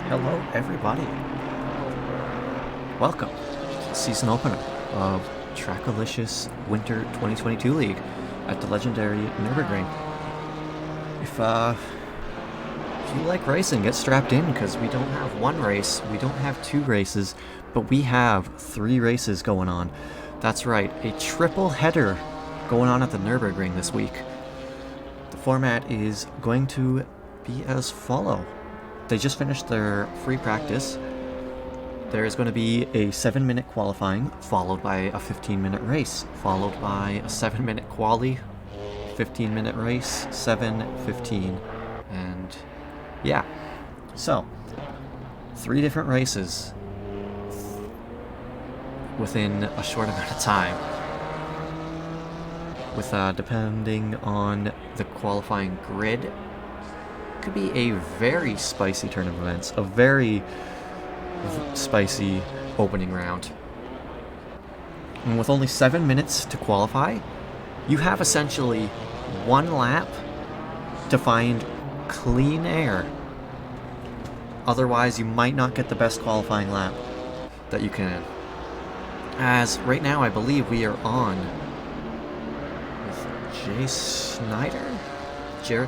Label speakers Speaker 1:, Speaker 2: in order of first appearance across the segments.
Speaker 1: Hello everybody, welcome to the season opener of Trackalicious Winter 2022 League at the legendary Nurburgring. If you like racing, get strapped in because we don't have one race, we don't have two races, but we have 3 races going on. That's right, a triple header going on at the Nurburgring this week. The format is going to be as follows. They just finished their free practice. There is going to be a 7-minute qualifying, followed by a 15-minute race, followed by a 7-minute quali, 15-minute race, 7, 15, and yeah. So, 3 different races within a short amount of time. With depending on the qualifying grid, could be a very spicy turn of events, a very spicy opening round. And with only 7 minutes to qualify, you have essentially 1 lap to find clean air. Otherwise, you might not get the best qualifying lap that you can. As right now, I believe we are on with Jarek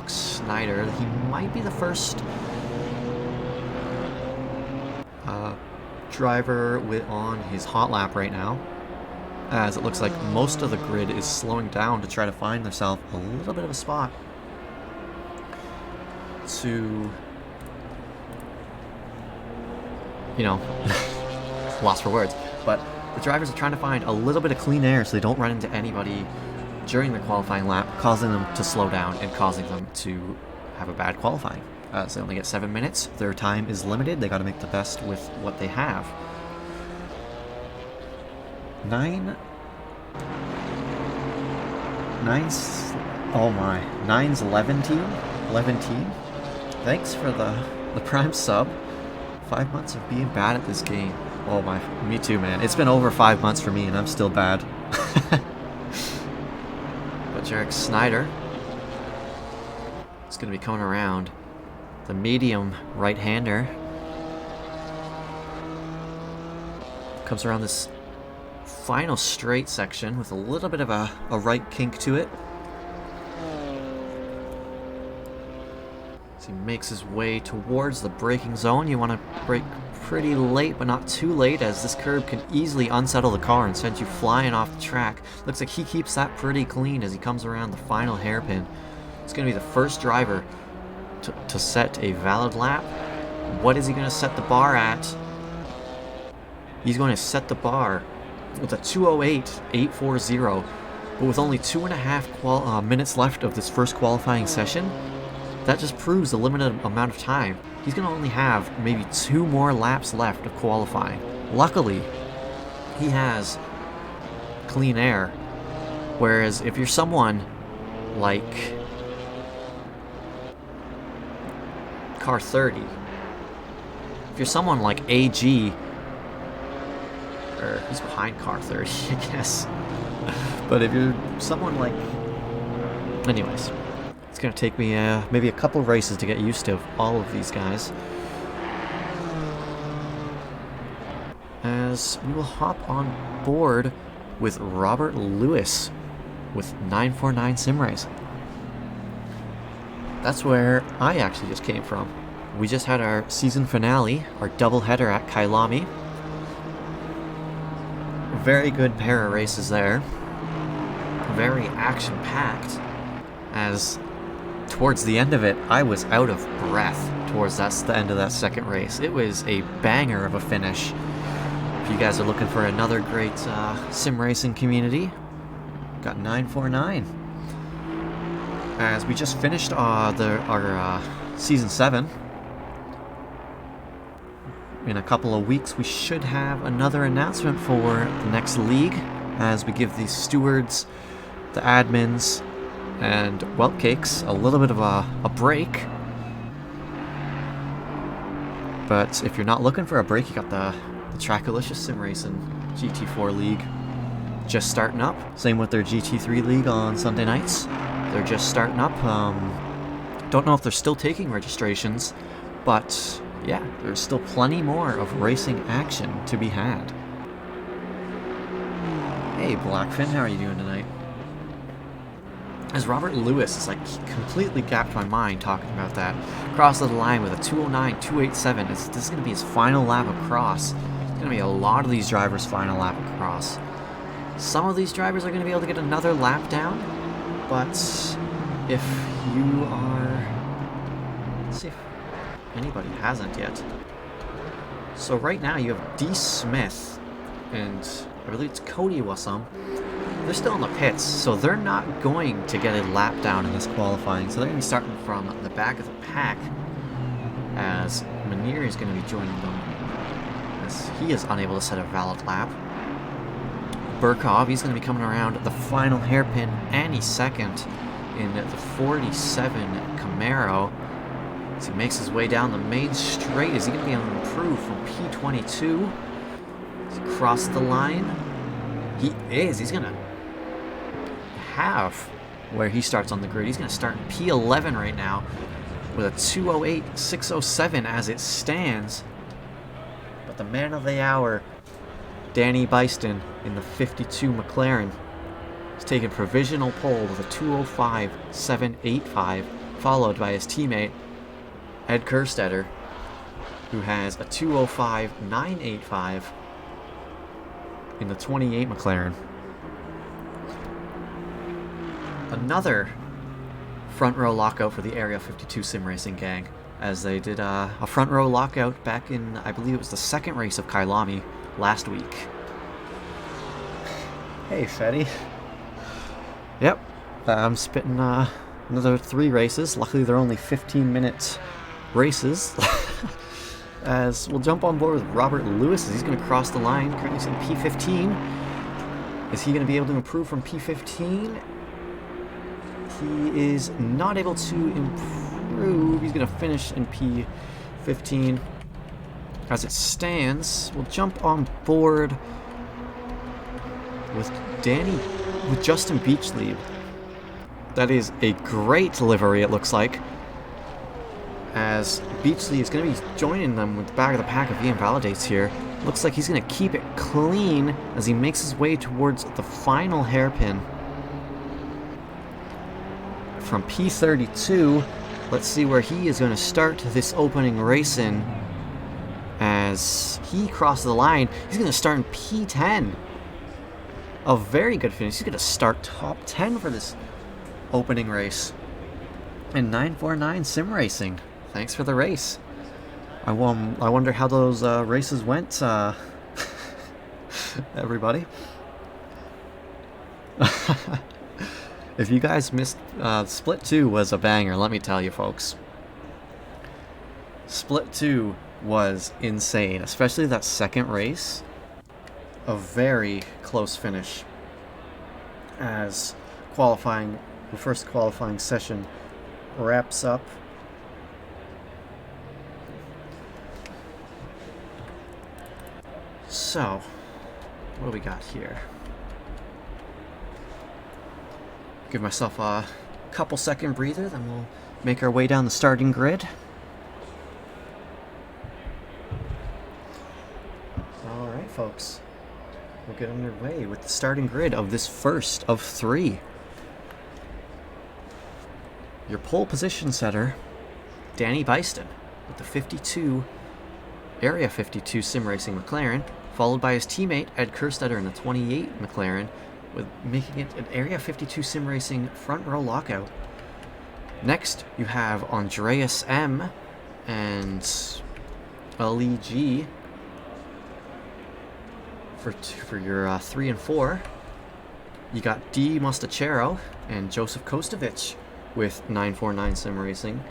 Speaker 1: Snyder. He might be the first driver on his hot lap right now, as it looks like most of the grid is slowing down to try to find themselves a little bit of a spot to, you know, lost for words, but the drivers are trying to find a little bit of clean air so they don't run into anybody during the qualifying lap, causing them to slow down and causing them to have a bad qualifying. So they only get 7 minutes. Their time is limited. They got to make the best with what they have. 9's 11 team. Thanks for the prime sub. 5 months of being bad at this game. Oh my, me too, man. It's been over 5 months for me and I'm still bad. But Jarek Snyder is going to be coming around. The medium right-hander Comes around this final straight section with a little bit of a right kink to it. As he makes his way towards the braking zone, you want to brake pretty late, but not too late, as this curb can easily unsettle the car and send you flying off the track. Looks like he keeps that pretty clean as he comes around the final hairpin. He's going to be the first driver to set a valid lap. What is he going to set the bar at? He's going to set the bar with a 2:08.840, but with only 2.5 minutes left of this first qualifying session. That just proves the limited amount of time. He's going to only have maybe 2 more laps left of qualifying. Luckily, he has clean air, whereas if you're someone like car 30, if you're someone like AG, or who's behind car 30, I guess, but if you're someone like, anyways, it's going to take me maybe a couple races to get used to all of these guys, as we will hop on board with Robert Lewis with 949 Sim Racing. That's where I actually just came from. We just had our season finale, our doubleheader at Kailami. Very good pair of races there. Very action-packed, as towards the end of it, I was out of breath towards the end of that second race. It was a banger of a finish. If you guys are looking for another great sim racing community, got 949. As we just finished our Season 7. In a couple of weeks, we should have another announcement for the next league, as we give the stewards, the admins, and Weltcakes a little bit of a break. But if you're not looking for a break, you got the Trackalicious Sim Racing GT4 League just starting up. Same with their GT3 League on Sunday nights. They're just starting up. Don't know if they're still taking registrations, but yeah, there's still plenty more of racing action to be had. Hey Blackfin, how are you doing tonight? As Robert Lewis is like completely gapped my mind talking about that. Crosses the line with a 2:09.287. This is going to be his final lap across. It's going to be a lot of these drivers' final lap across. Some of these drivers are going to be able to get another lap down, but if you are... Let's see if anybody hasn't yet. So right now you have D. Smith and I believe it's Cody Wassam. They're still in the pits, so they're not going to get a lap down in this qualifying. So they're going to be starting from the back of the pack, as Manir is going to be joining them, as he is unable to set a valid lap. Burkov, he's going to be coming around the final hairpin, and he's second in the 47 Camaro. As he makes his way down the main straight, is he going to be able to improve from P22? As he crosses the line, he is. He's going to have where he starts on the grid. He's going to start in P11 right now with a 2:08.607 as it stands. But the man of the hour, Danny Byston in the 52 McLaren, is taking provisional pole with a 2:05.785, followed by his teammate Ed Kerstetter, who has a 2:05.985 in the 28 McLaren. Another front row lockout for the Area 52 Sim Racing gang, as they did a front row lockout back in, I believe it was the second race of Kailami last week. Hey Fetty. Yep, I'm spitting another 3 races. Luckily they're only 15-minute races. As we'll jump on board with Robert Lewis as he's going to cross the line. Currently he's in P15. Is he going to be able to improve from P15? He is not able to improve. He's going to finish in P15. As it stands, we'll jump on board with Justin Beachlead. That is a great livery, it looks like. As as Beachley is going to be joining them with the back of the pack if he invalidates here. Looks like he's going to keep it clean as he makes his way towards the final hairpin. From P32, let's see where he is going to start this opening race in. As he crosses the line, he's going to start in P10. A very good finish. He's going to start top 10 for this opening race. And 949 Sim Racing. Thanks for the race. I wonder how those races went, everybody. If you guys missed, Split 2 was a banger, let me tell you, folks. Split 2 was insane, especially that second race. A very close finish. As the first qualifying session wraps up. So, what do we got here? Give myself a couple second breather, then we'll make our way down the starting grid. Alright, folks. We'll get underway with the starting grid of this first of 3. Your pole position setter, Danny Byston, with the Area 52 Sim Racing McLaren, followed by his teammate Ed Kerstetter in the 28 McLaren, with making it an Area 52 Sim Racing front row lockout. Next, you have Andreas M and Ali G for your 3 and 4. You got D Mostachero and Joseph Kostovic with 949 Sim Racing.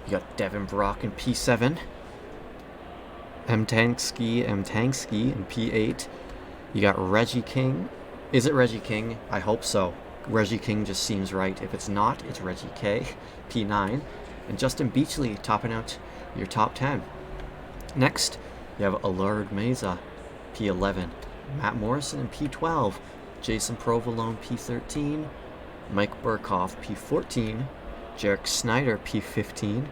Speaker 1: You got Devin Brock in P7. M Tanksky in P8. You got Reggie King. Is it Reggie King? I hope so. Reggie King just seems right. If it's not, it's Reggie K, P9. And Justin Beachley topping out your top 10. Next, you have Aldred Meza, P11. Matt Morrison in P12. Jason Provolone, P13. Mike Burkhoff, P14. Jarek Snyder, P15.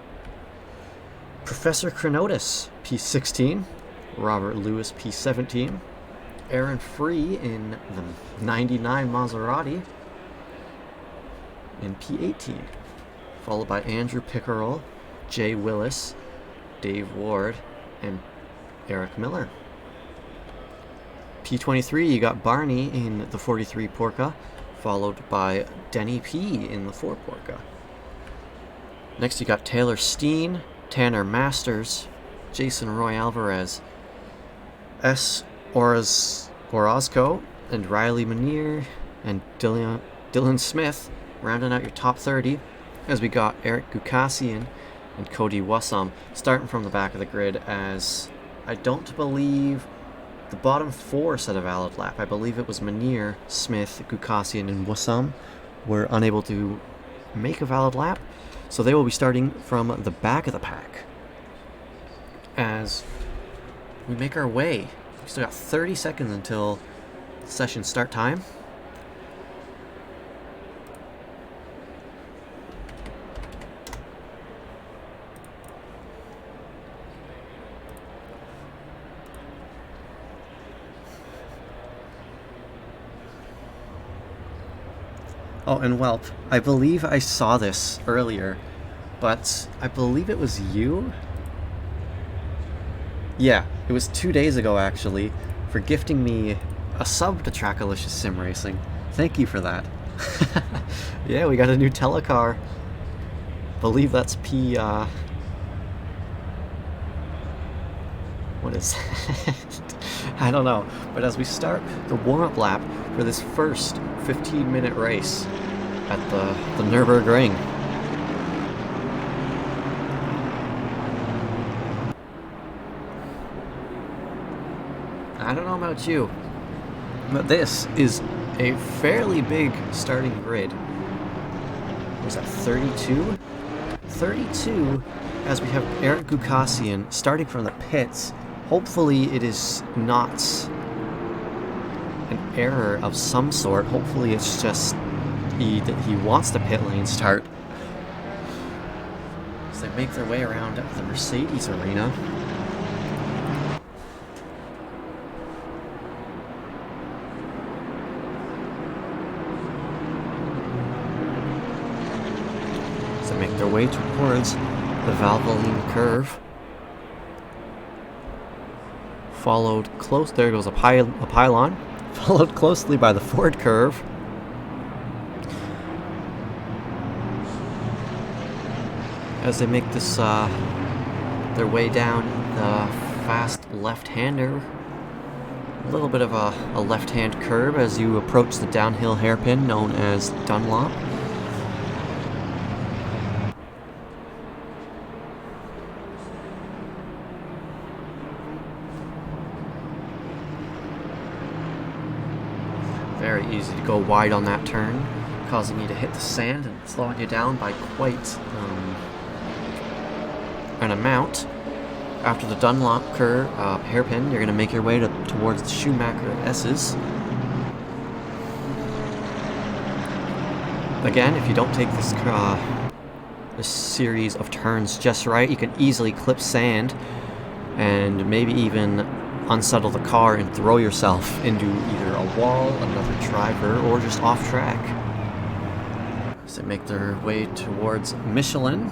Speaker 1: Professor Chronotis, P16. Robert Lewis, P17. Aaron Free in the 99 Maserati in P18. Followed by Andrew Pickerel, Jay Willis, Dave Ward, and Eric Miller. P23, you got Barney in the 43 Porca, followed by Denny P in the 4 Porca. Next, you got Taylor Steen, Tanner Masters, Jason Roy Alvarez, S. Orozco, and Riley Manier, and Dylan Smith, rounding out your top 30, as we got Eric Gukassian and Cody Wassam starting from the back of the grid, as I don't believe the bottom 4 set a valid lap. I believe it was Manier, Smith, Gukassian, and Wassam were unable to make a valid lap, so they will be starting from the back of the pack. As we make our way, we still got 30 seconds until session start time. Oh, and Welp, I believe I saw this earlier, but I believe it was you? Yeah, it was 2 days ago, actually, for gifting me a sub to Trackalicious Sim Racing. Thank you for that. Yeah, we got a new telecar. Believe that's P, what is that? I don't know. But as we start the warm-up lap for this first 15-minute race at the Nurburgring. I don't know about you, but this is a fairly big starting grid. Was that 32? 32, as we have Eric Gukassian starting from the pits. Hopefully it is not an error of some sort. Hopefully it's just that he wants the pit lane start. they make their way around the Mercedes arena. As they make their way towards the Valvoline curve. Followed close, there goes a pylon, followed closely by the Ford curve. As they make this their way down the fast left-hander, a little bit of a left-hand curve as you approach the downhill hairpin known as Dunlop. Very easy to go wide on that turn, causing you to hit the sand and slowing you down by quite an amount. After the Dunlop curve hairpin, you're going to make your way towards the Schumacher S's. Again, if you don't take this series of turns just right, you can easily clip sand and maybe even unsettle the car and throw yourself into either a wall, another driver, or just off track. As they make their way towards Michelin.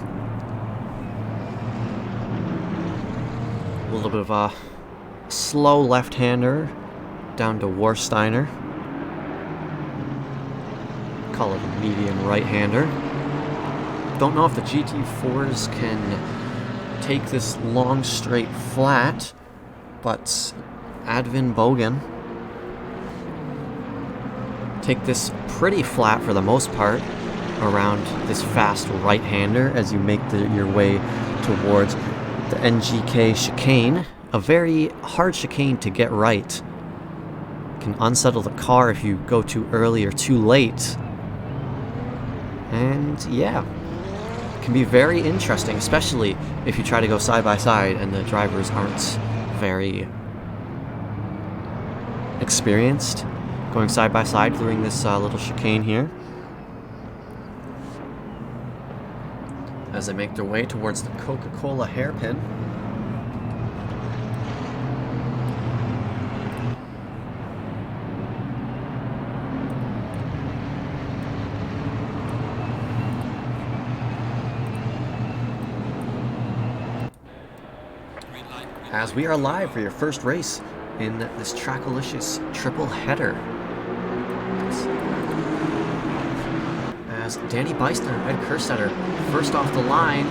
Speaker 1: A little bit of a slow left-hander down to Warsteiner. Call it a medium right-hander. Don't know if the GT4s can take this long straight flat, but Advin Bogan take this pretty flat for the most part around this fast right-hander as you make your way towards the NGK chicane. A very hard chicane to get right. Can unsettle the car if you go too early or too late. And yeah, can be very interesting, especially if you try to go side by side and the drivers aren't very experienced going side by side during this little chicane here. As they make their way towards the Coca-Cola hairpin. As we are live for your first race in this Trackalicious triple header. As Danny Beister and Ed Kerstetter first off the line,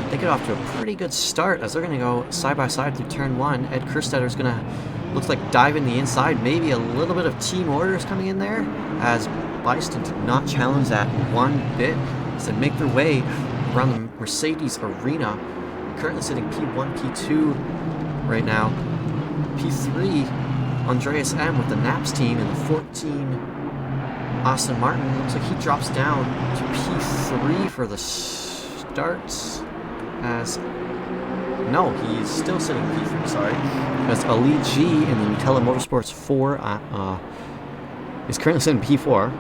Speaker 1: they get off to a pretty good start as they're going to go side by side through turn one. Ed Kerstetter is going to, looks like, dive in the inside. Maybe a little bit of team orders coming in there as Beister did not challenge that one bit as they make their way around the Mercedes arena. Currently sitting P1, P2 right now. P3, Andreas M with the Naps team, and the 14, Austin Martin. Looks like he drops down to P3 for the starts. As no, he's still sitting P3. Sorry, as Ali G in the Nutella Motorsports 4 is currently sitting P4,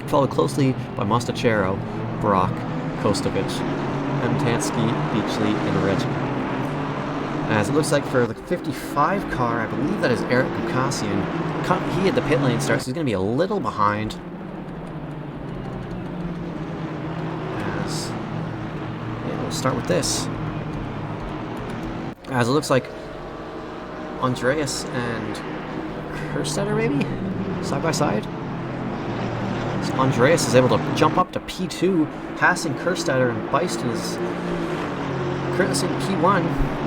Speaker 1: followed closely by Mostachero, Brock, Kostovic, M. Tansky, Beachley, and Reggie. As it looks like for the 55 car, I believe that is Eric Gukasian. He had the pit lane start, so he's going to be a little behind. As yeah, we'll start with this. As it looks like Andreas and Kerstetter maybe? Side by side? So Andreas is able to jump up to P2, passing Kerstetter, and Beiston is currently sitting P1.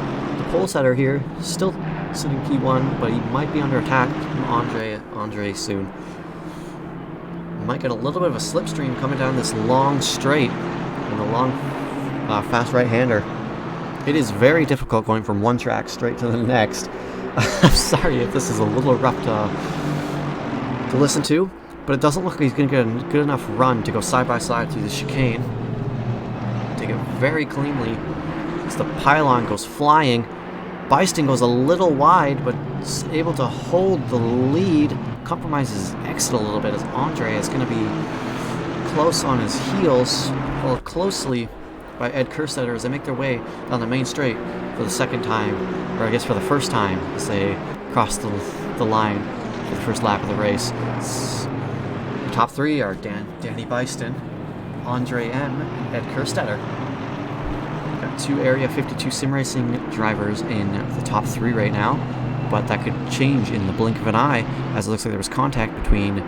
Speaker 1: Pole setter here, still sitting P1, but he might be under attack from Andre soon. Might get a little bit of a slipstream coming down this long straight and a long fast right-hander. It is very difficult going from one track straight to the next. I'm sorry if this is a little rough to listen to, but it doesn't look like he's going to get a good enough run to go side by side through the chicane. Take it very cleanly as the pylon goes flying. Beiston goes a little wide, but is able to hold the lead. Compromises his exit a little bit as Andre is going to be close on his heels, followed closely by Ed Kerstetter as they make their way down the main straight for the second time, or I guess for the first time as they cross the line for the first lap of the race. The top three are Danny Byston, Andre M, and Ed Kerstetter. Got two Area 52 sim racing drivers in the top three right now, but that could change in the blink of an eye as it looks like there was contact between,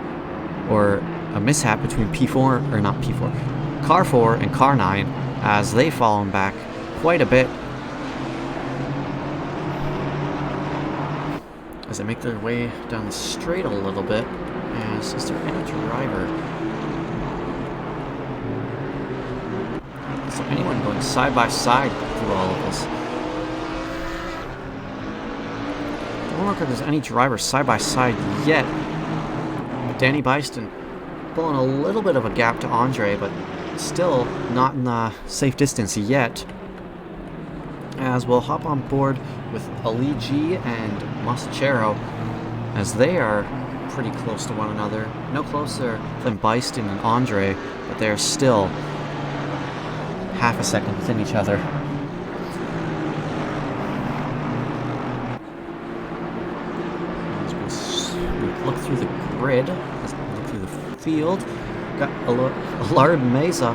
Speaker 1: or a mishap between P4, or not P4, Car 4 and Car 9 as they fall back quite a bit as they make their way down the straight a little bit. As is there any driver? Is there anyone going side by side through all of this? I don't look like there's any drivers side by side yet. Danny Byston pulling a little bit of a gap to Andre, but still not in the safe distance yet. As we'll hop on board with Ali G and Masachero as they are pretty close to one another. No closer than Byston and Andre, but they're still half a second within each other. As we look through the grid, as we look through the field, got Aldred Meza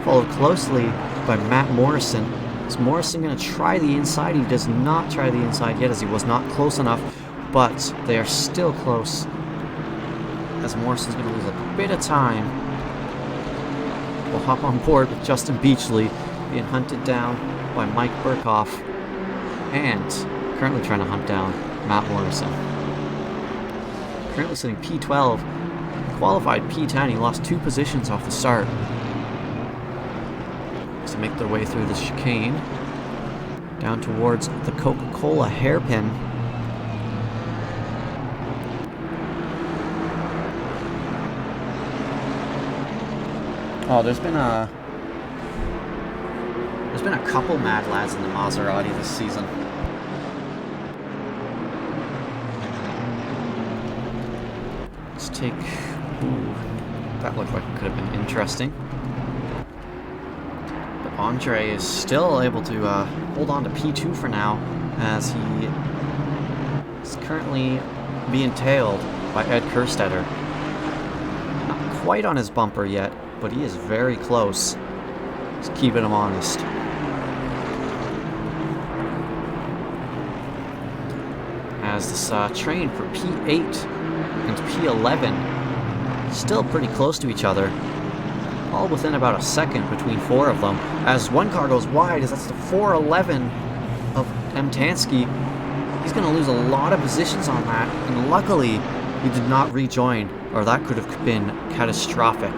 Speaker 1: followed closely by Matt Morrison. Is Morrison going to try the inside? He does not try the inside yet as he was not close enough, but they are still close as Morrison's going to lose a bit of time. We'll hop on board with Justin Beachley being hunted down by Mike Burkhoff and currently trying to hunt down Matt Morrison. Currently sitting P12, qualified P10. He lost 2 positions off the start. To make their way through the chicane down towards the Coca-Cola hairpin. Oh, there's been a couple mad lads in the Maserati this season. Let's take. Ooh, that looked like it could have been interesting. But Andre is still able to hold on to P2 for now, as he is currently being tailed by Ed Kerstetter. Not quite on his bumper yet, but he is very close. Just keeping him honest. As this train for P8 and P11 still pretty close to each other, all within about a second between 4 of them, as one car goes wide, as that's the 411 of M. Tansky. He's going to lose a lot of positions on that, and luckily he did not rejoin, or that could have been catastrophic,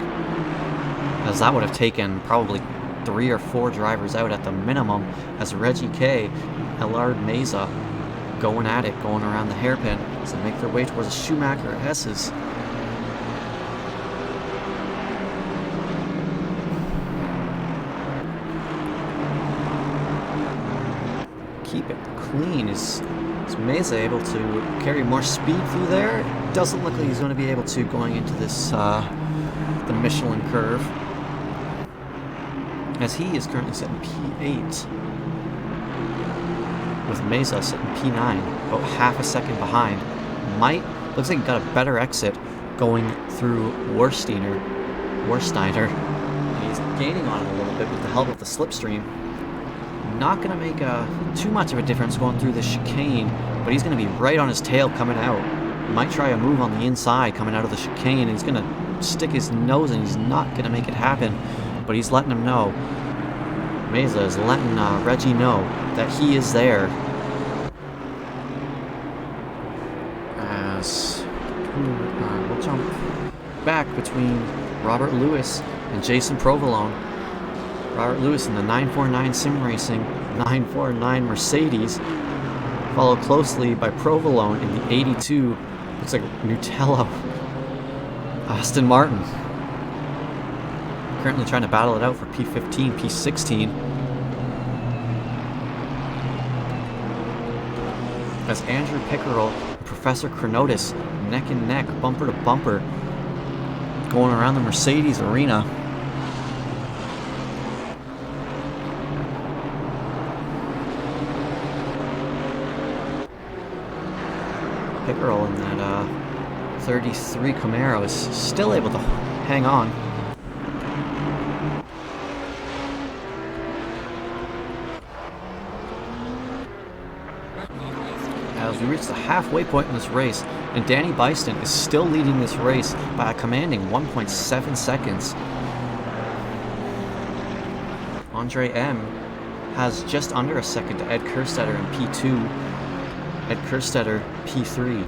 Speaker 1: as that would have taken probably 3 or 4 drivers out at the minimum, as Reggie K and Aldred Meza going at it, going around the hairpin as they make their way towards the Schumacher S's. Keep it clean. Is Meza able to carry more speed through there? Doesn't look like he's going to be able to going into this the Michelin curve, as he is currently sitting P8 with Meza sitting P9, about half a second behind. Looks like he got a better exit going through Warsteiner. He's gaining on it a little bit with the help of the slipstream. Not going to make too much of a difference going through the chicane, but he's going to be right on his tail coming out. Might try a move on the inside coming out of the chicane, and he's going to stick his nose in. He's not going to make it happen, but he's letting him know. Meza is letting Reggie know that he is there. As we'll jump back between Robert Lewis and Jason Provolone. Robert Lewis in the 949 Sim Racing 949 Mercedes, followed closely by Provolone in the 82, looks like Nutella, Aston Martin. Currently trying to battle it out for P15, P16. As Andrew Pickerel and Professor Chronotis neck and neck, bumper to bumper, going around the Mercedes arena. Pickerel in that 33 Camaro is still able to hang on. As we reach the halfway point in this race, and Danny Byston is still leading this race by a commanding 1.7 seconds. Andre M has just under a second to Ed Kerstetter in P2. Ed Kerstetter, P3.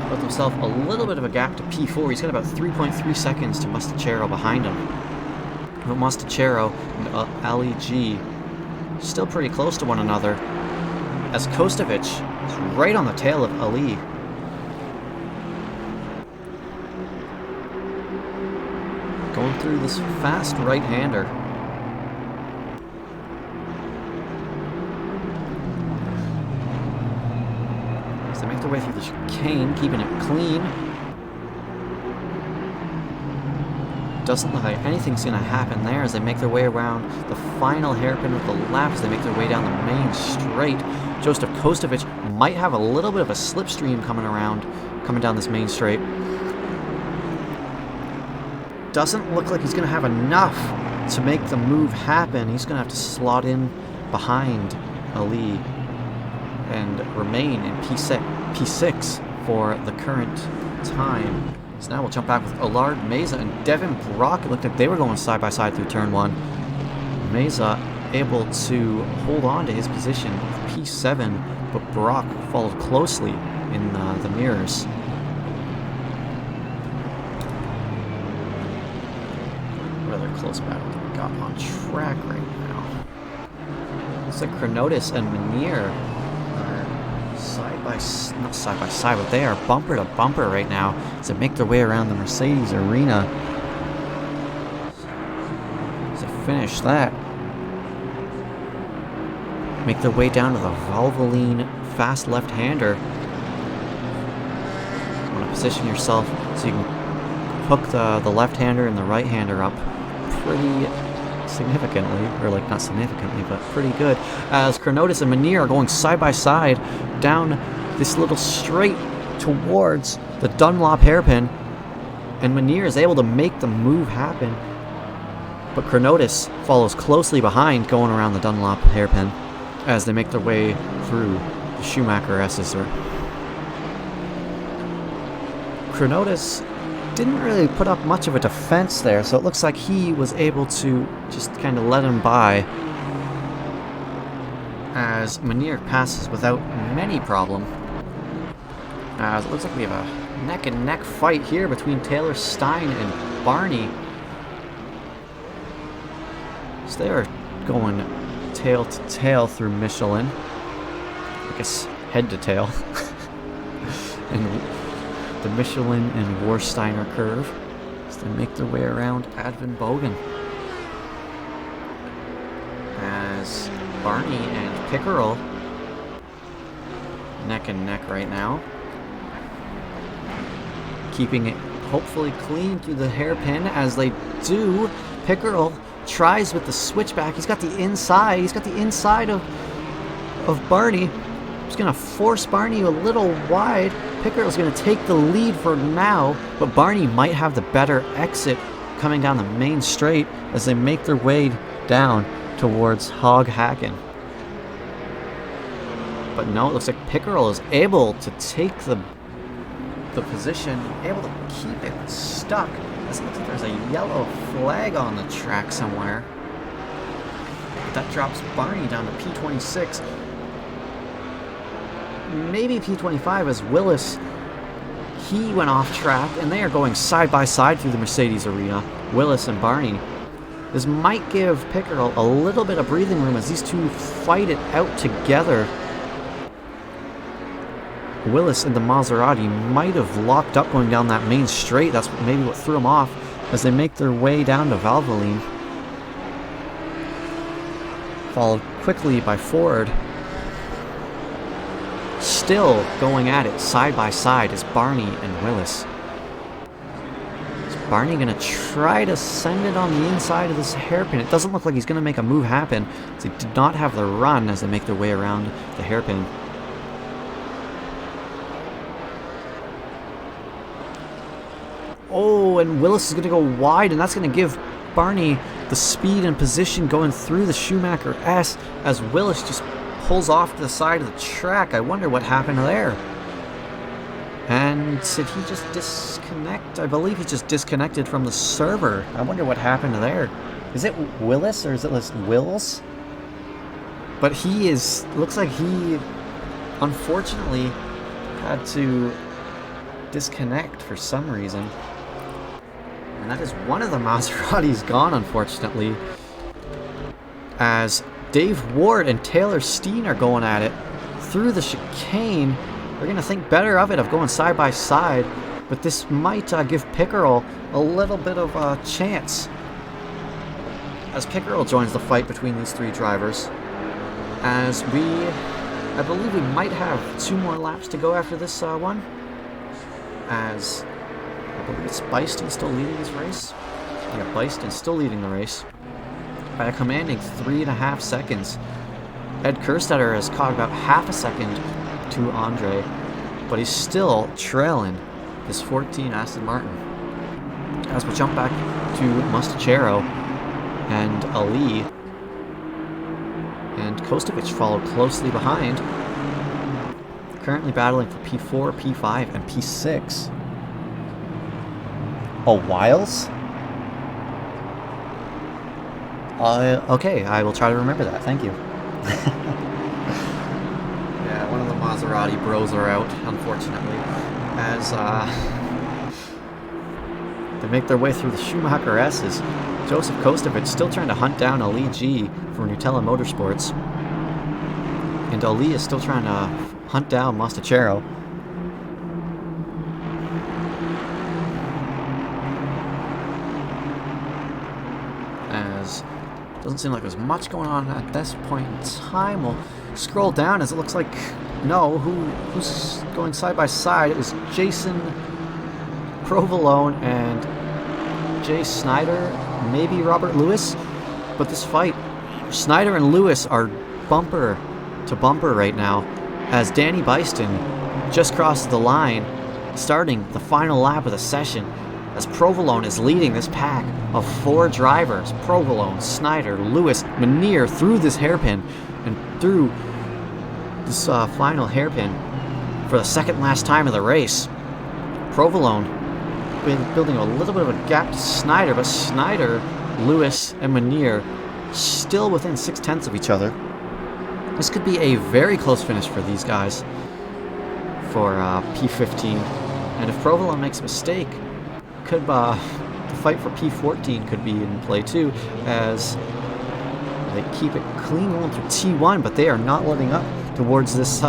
Speaker 1: Built himself a little bit of a gap to P4. He's got about 3.3 seconds to Mustachero behind him. But Mustachero and Ali G still pretty close to one another, as Kostovic is right on the tail of Ali. Going through this fast right-hander. As they make their way through the chicane, keeping it clean. Doesn't look like anything's going to happen there as they make their way around the final hairpin of the lap as they make their way down the main straight. Joseph Kostovic might have a little bit of a slipstream coming down this main straight. Doesn't look like he's going to have enough to make the move happen. He's going to have to slot in behind Ali and remain in P6 for the current time. So now we'll jump back with Allard Meza and Devin Brock. It looked like they were going side by side through turn 1. Meza able to hold on to his position with P7, but Brock followed closely in the mirrors. Rather close battle that we got on track right now. Looks like Chronotis and Menier are not side by side, but they are bumper to bumper right now as they make their way around the Mercedes arena. As they finish that, make their way down to the Valvoline fast left-hander. You want to position yourself so you can hook the left-hander and the right-hander up pretty significantly, or like not significantly, but pretty good, as Chronotis and Menier are going side by side down this little straight towards the Dunlop hairpin, and Menier is able to make the move happen, but Chronotis follows closely behind going around the Dunlop hairpin as they make their way through the Schumacher S's. Chronotis didn't really put up much of a defense there, so it looks like he was able to just kind of let him by as Menier passes without many problem. As it looks like we have a neck-and-neck fight here between Taylor Stein and Barney. So they're going tail to tail through Michelin. I guess head to tail. And the Michelin and Warsteiner curve as they make their way around Advin Bogan. As Barney and Pickerel neck and neck right now. Keeping it hopefully clean through the hairpin as they do. Pickerel tries with the switchback. He's got the inside. He's got the inside of Barney. He's going to force Barney a little wide. Pickerel's going to take the lead for now, but Barney might have the better exit coming down the main straight as they make their way down towards Hoghacken. But no, it looks like Pickerel is able to take the position, able to keep it stuck. It looks like there's a yellow flag on the track somewhere. That drops Barney down to P26. Maybe P25 as Willis. He went off track, and they are going side by side through the Mercedes arena. Willis and Barney. This might give Pickerel a little bit of breathing room as these two fight it out together. Willis and the Maserati might have locked up going down that main straight. That's maybe what threw them off as they make their way down to Valvoline. Followed quickly by Ford. Still going at it side by side is Barney and Willis. Is Barney going to try to send it on the inside of this hairpin? It doesn't look like he's going to make a move happen. They did not have the run as they make their way around the hairpin. Oh, and Willis is going to go wide, and that's going to give Barney the speed and position going through the Schumacher S as Willis just pulls off to the side of the track. I wonder what happened there. And did he just disconnect? I believe he just disconnected from the server. I wonder what happened there. Is it Willis or is it Wills? But he is, looks like he unfortunately had to disconnect for some reason. And that is one of the Maseratis gone, unfortunately. As Dave Ward and Taylor Steen are going at it through the chicane. They're going to think better of it, of going side by side. But this might give Pickerel a little bit of a chance. As Pickerel joins the fight between these three drivers. As I believe we might have 2 more laps to go after this one. As I believe it's Byston still leading this race. Yeah, Byston still leading the race by a commanding 3.5 seconds. Ed Kerstetter has caught about half a second to Andre, but he's still trailing this 14 Aston Martin. As we jump back to Mustachero and Ali, and Kostovic followed closely behind, currently battling for P4, P5, and P6. Oh, Wiles? Okay, I will try to remember that. Thank you. Yeah, one of the Maserati bros are out, unfortunately, as they make their way through the Schumacher S's. Joseph Kostovic still trying to hunt down Ali G for Nutella Motorsports. And Ali is still trying to hunt down Mostachero. As doesn't seem like there's much going on at this point in time. We'll scroll down as it looks like, no, who's going side by side? It was Jason Provolone and Jay Snyder, maybe Robert Lewis. But this fight, Snyder and Lewis are bumper to bumper right now, as Danny Byston just crosses the line, starting the final lap of the session, as Provolone is leading this pack of 4 drivers. Provolone, Snyder, Lewis, Manier through this hairpin, and through this final hairpin for the second last time of the race. Provolone building a little bit of a gap to Snyder, but Snyder, Lewis, and Manier still within 0.6 of each other. This could be a very close finish for these guys for P15. And if Provolone makes a mistake, could the fight for P14 could be in play too, as they keep it clean going through T1, but they are not letting up towards this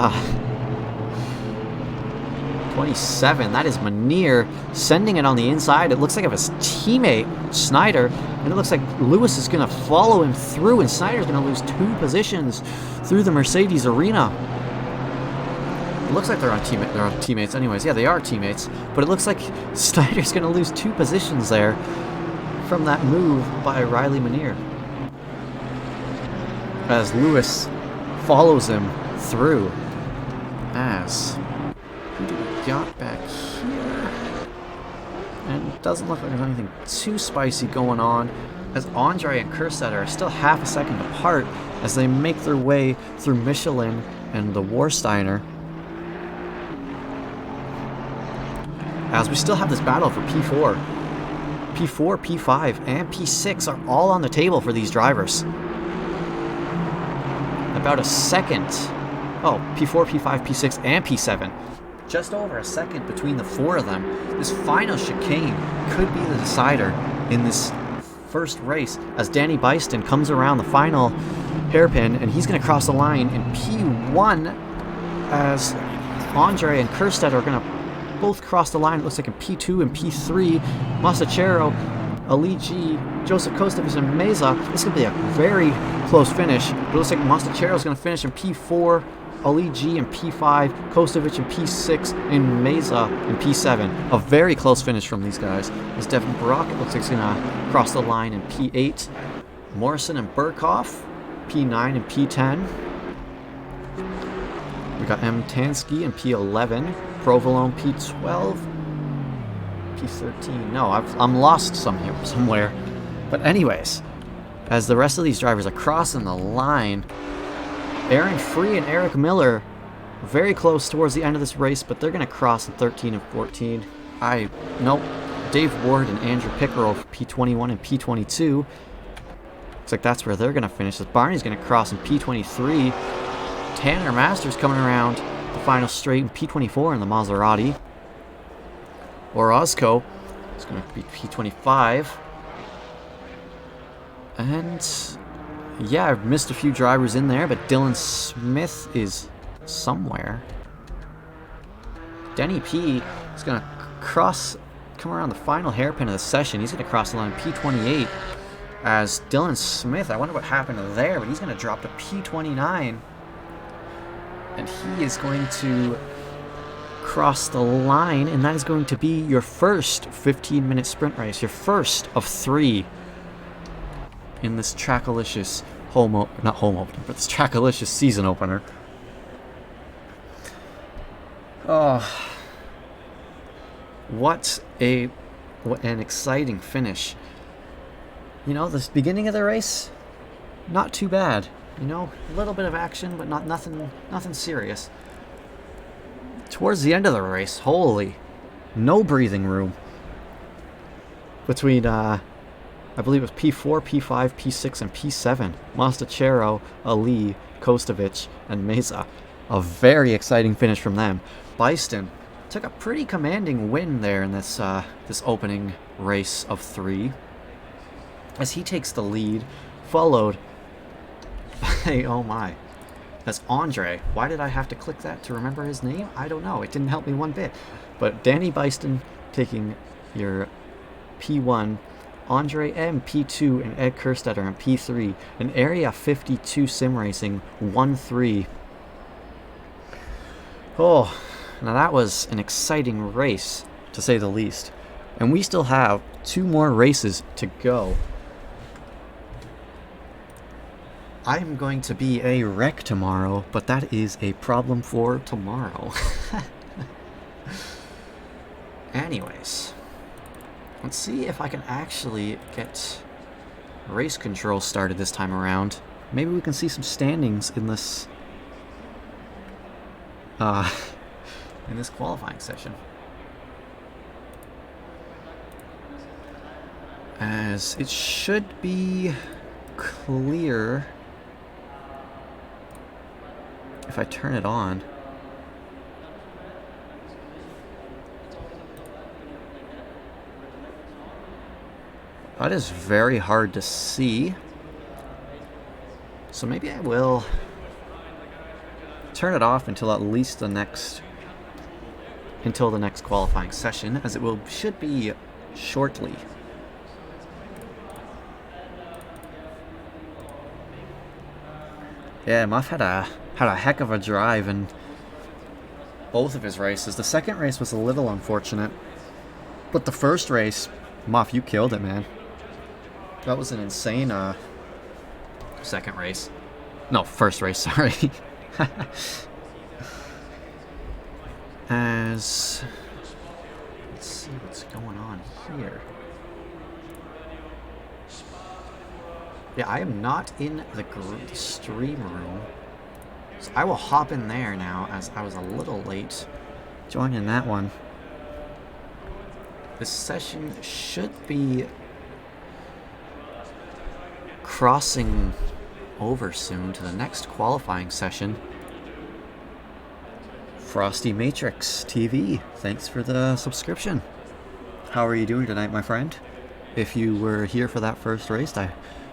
Speaker 1: 27. That is Manier sending it on the inside. It looks like of his teammate Snyder, and it looks like Lewis is going to follow him through, and Snyder's going to lose 2 positions through the Mercedes arena. It looks like they're on teammates anyways. Yeah, they are teammates. But it looks like Snyder's going to lose 2 positions there from that move by Riley Manier, as Lewis follows him through. As who do we got back here? And it doesn't look like there's anything too spicy going on, as Andre and Kerstetter are still half a second apart as they make their way through Michelin and the Warsteiner. As we still have this battle for P4. P4, P5, and P6 are all on the table for these drivers. About a second. Oh, P4, P5, P6, and P7. Just over a second between the 4 of them. This final chicane could be the decider in this first race, as Danny Byston comes around the final hairpin, and he's going to cross the line in P1, as Andre and Kerstedt are going to both cross the line. It looks like in P2 and P3. Mostachero, Ali G, Joseph Kostovic, and Meza. This is going to be a very close finish. But it looks like Mostachero is going to finish in P4, Ali G in P5, Kostovic in P6, and Meza in P7. A very close finish from these guys. As Devin Brock, it looks like he's going to cross the line in P8. Morrison and Burkhoff, P9 and P10. We got M. Tansky in P11. Provolone P12. P13. No, I'm lost somewhere. But anyways, as the rest of these drivers are crossing the line, Aaron Free and Eric Miller very close towards the end of this race, but they're going to cross in 13 and 14. Nope. Dave Ward and Andrew Pickerel for P21 and P22. Looks like that's where they're going to finish. As Barney's going to cross in P23. Tanner Masters coming around the final straight in P24 in the Maserati. Orozco is going to be P25. And yeah, I've missed a few drivers in there, but Dylan Smith is somewhere. Denny P is going to come around the final hairpin of the session. He's going to cross the line P28 as Dylan Smith. I wonder what happened there, but he's going to drop to P29. And he is going to cross the line, and that is going to be your first 15-minute sprint race. Your first of 3 in this Trackalicious not home opener, but this Trackalicious season opener. Oh, what an exciting finish. You know, this beginning of the race, not too bad. You know, a little bit of action, but nothing serious. Towards the end of the race, holy, no breathing room between, I believe it was P4, P5, P6, and P7. Mostachero, Ali, Kostovic, and Mesa. A very exciting finish from them. Byston took a pretty commanding win there in this this opening race of 3, as he takes the lead, followed by, oh my, that's Andre. Why did I have to click that to remember his name? I don't know. It didn't help me one bit. But Danny Byston taking your P1, Andre M P2, and Ed Kerstetter in P3, and Area 52 Sim Racing 1-3. Oh, now that was an exciting race, to say the least. And we still have 2 more races to go. I'm going to be a wreck tomorrow, but that is a problem for tomorrow. Anyways, let's see if I can actually get race control started this time around. Maybe we can see some standings in this qualifying session. As it should be clear if I turn it on. That is very hard to see. So maybe I will turn it off until at least the next qualifying session, as it should be shortly. Yeah, Muff had a heck of a drive in both of his races. The second race was a little unfortunate, but the first race, Muff, you killed it, man. That was an insane second race. No, first race, sorry. Let's see what's going on here. Yeah, I am not in the stream room, so I will hop in there now, as I was a little late joining that one. This session should be crossing over soon to the next qualifying session. Frosty Matrix TV, thanks for the subscription. How are you doing tonight, my friend? If you were here for that first race, I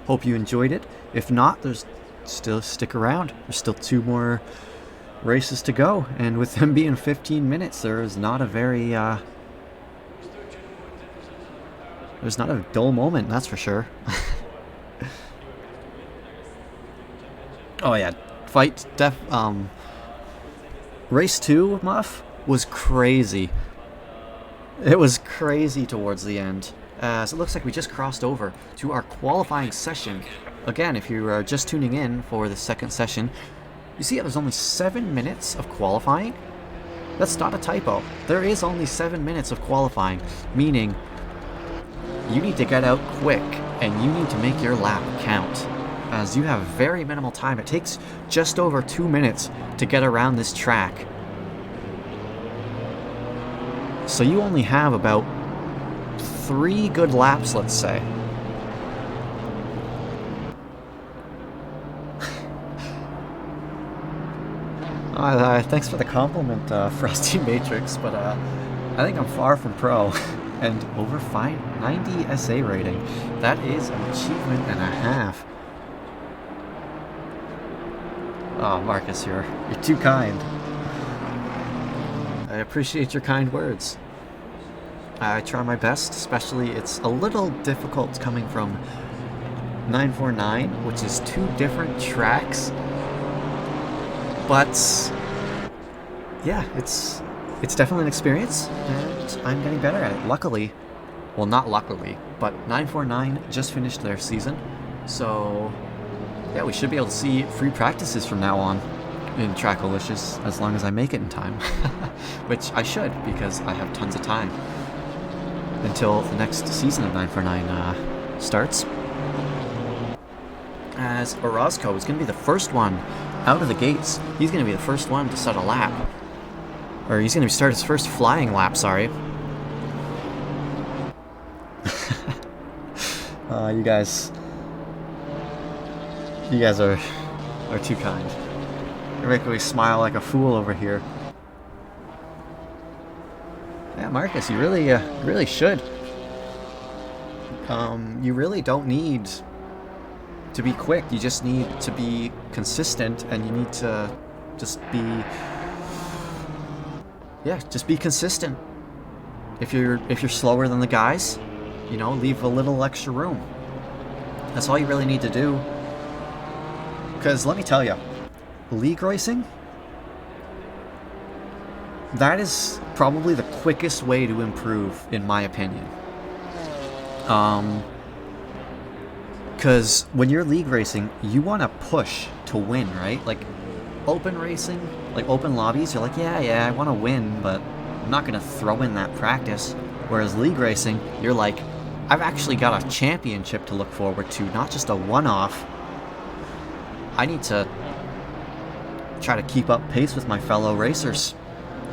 Speaker 1: hope you enjoyed it. If not, there's still stick around. There's still 2 more races to go, and with them being 15 minutes, there is not a very there's not a dull moment, that's for sure. Oh yeah, race 2, Muff, was crazy. It was crazy towards the end. So it looks like we just crossed over to our qualifying session. Again, if you are just tuning in for the second session, you see there's only 7 minutes of qualifying. That's not a typo. There is only 7 minutes of qualifying, meaning you need to get out quick and you need to make your lap count, as you have very minimal time. It takes just over 2 minutes to get around this track. So you only have about 3 good laps, let's say. Thanks for the compliment, Frosty Matrix, but I think I'm far from pro. And over 590 SA rating. That is an achievement and a half. Oh, Marcus, you're too kind. I appreciate your kind words. I try my best, especially it's a little difficult coming from 949, which is 2 different tracks. But yeah, it's definitely an experience, and I'm getting better at it. Luckily, well, not luckily, but 949 just finished their season, so yeah, we should be able to see free practices from now on in Trackalicious as long as I make it in time, which I should, because I have tons of time until the next season of 949 starts. As Orozco is going to be the first one out of the gates. He's going to be the first one to start a lap. Or he's going to start his first flying lap, sorry. You guys are too kind. You're making me smile like a fool over here. Yeah, Marcus, you really should. You really don't need to be quick. You just need to be consistent, and you need to just be consistent. If you're slower than the guys, you know, leave a little extra room. That's all you really need to do. Because let me tell you, league racing, that is probably the quickest way to improve, in my opinion. Because when you're league racing, you want to push to win, right? Like open racing, like open lobbies, you're like, yeah, I want to win, but I'm not going to throw in that practice. Whereas league racing, you're like, I've actually got a championship to look forward to, not just a one-off. I need to try to keep up pace with my fellow racers.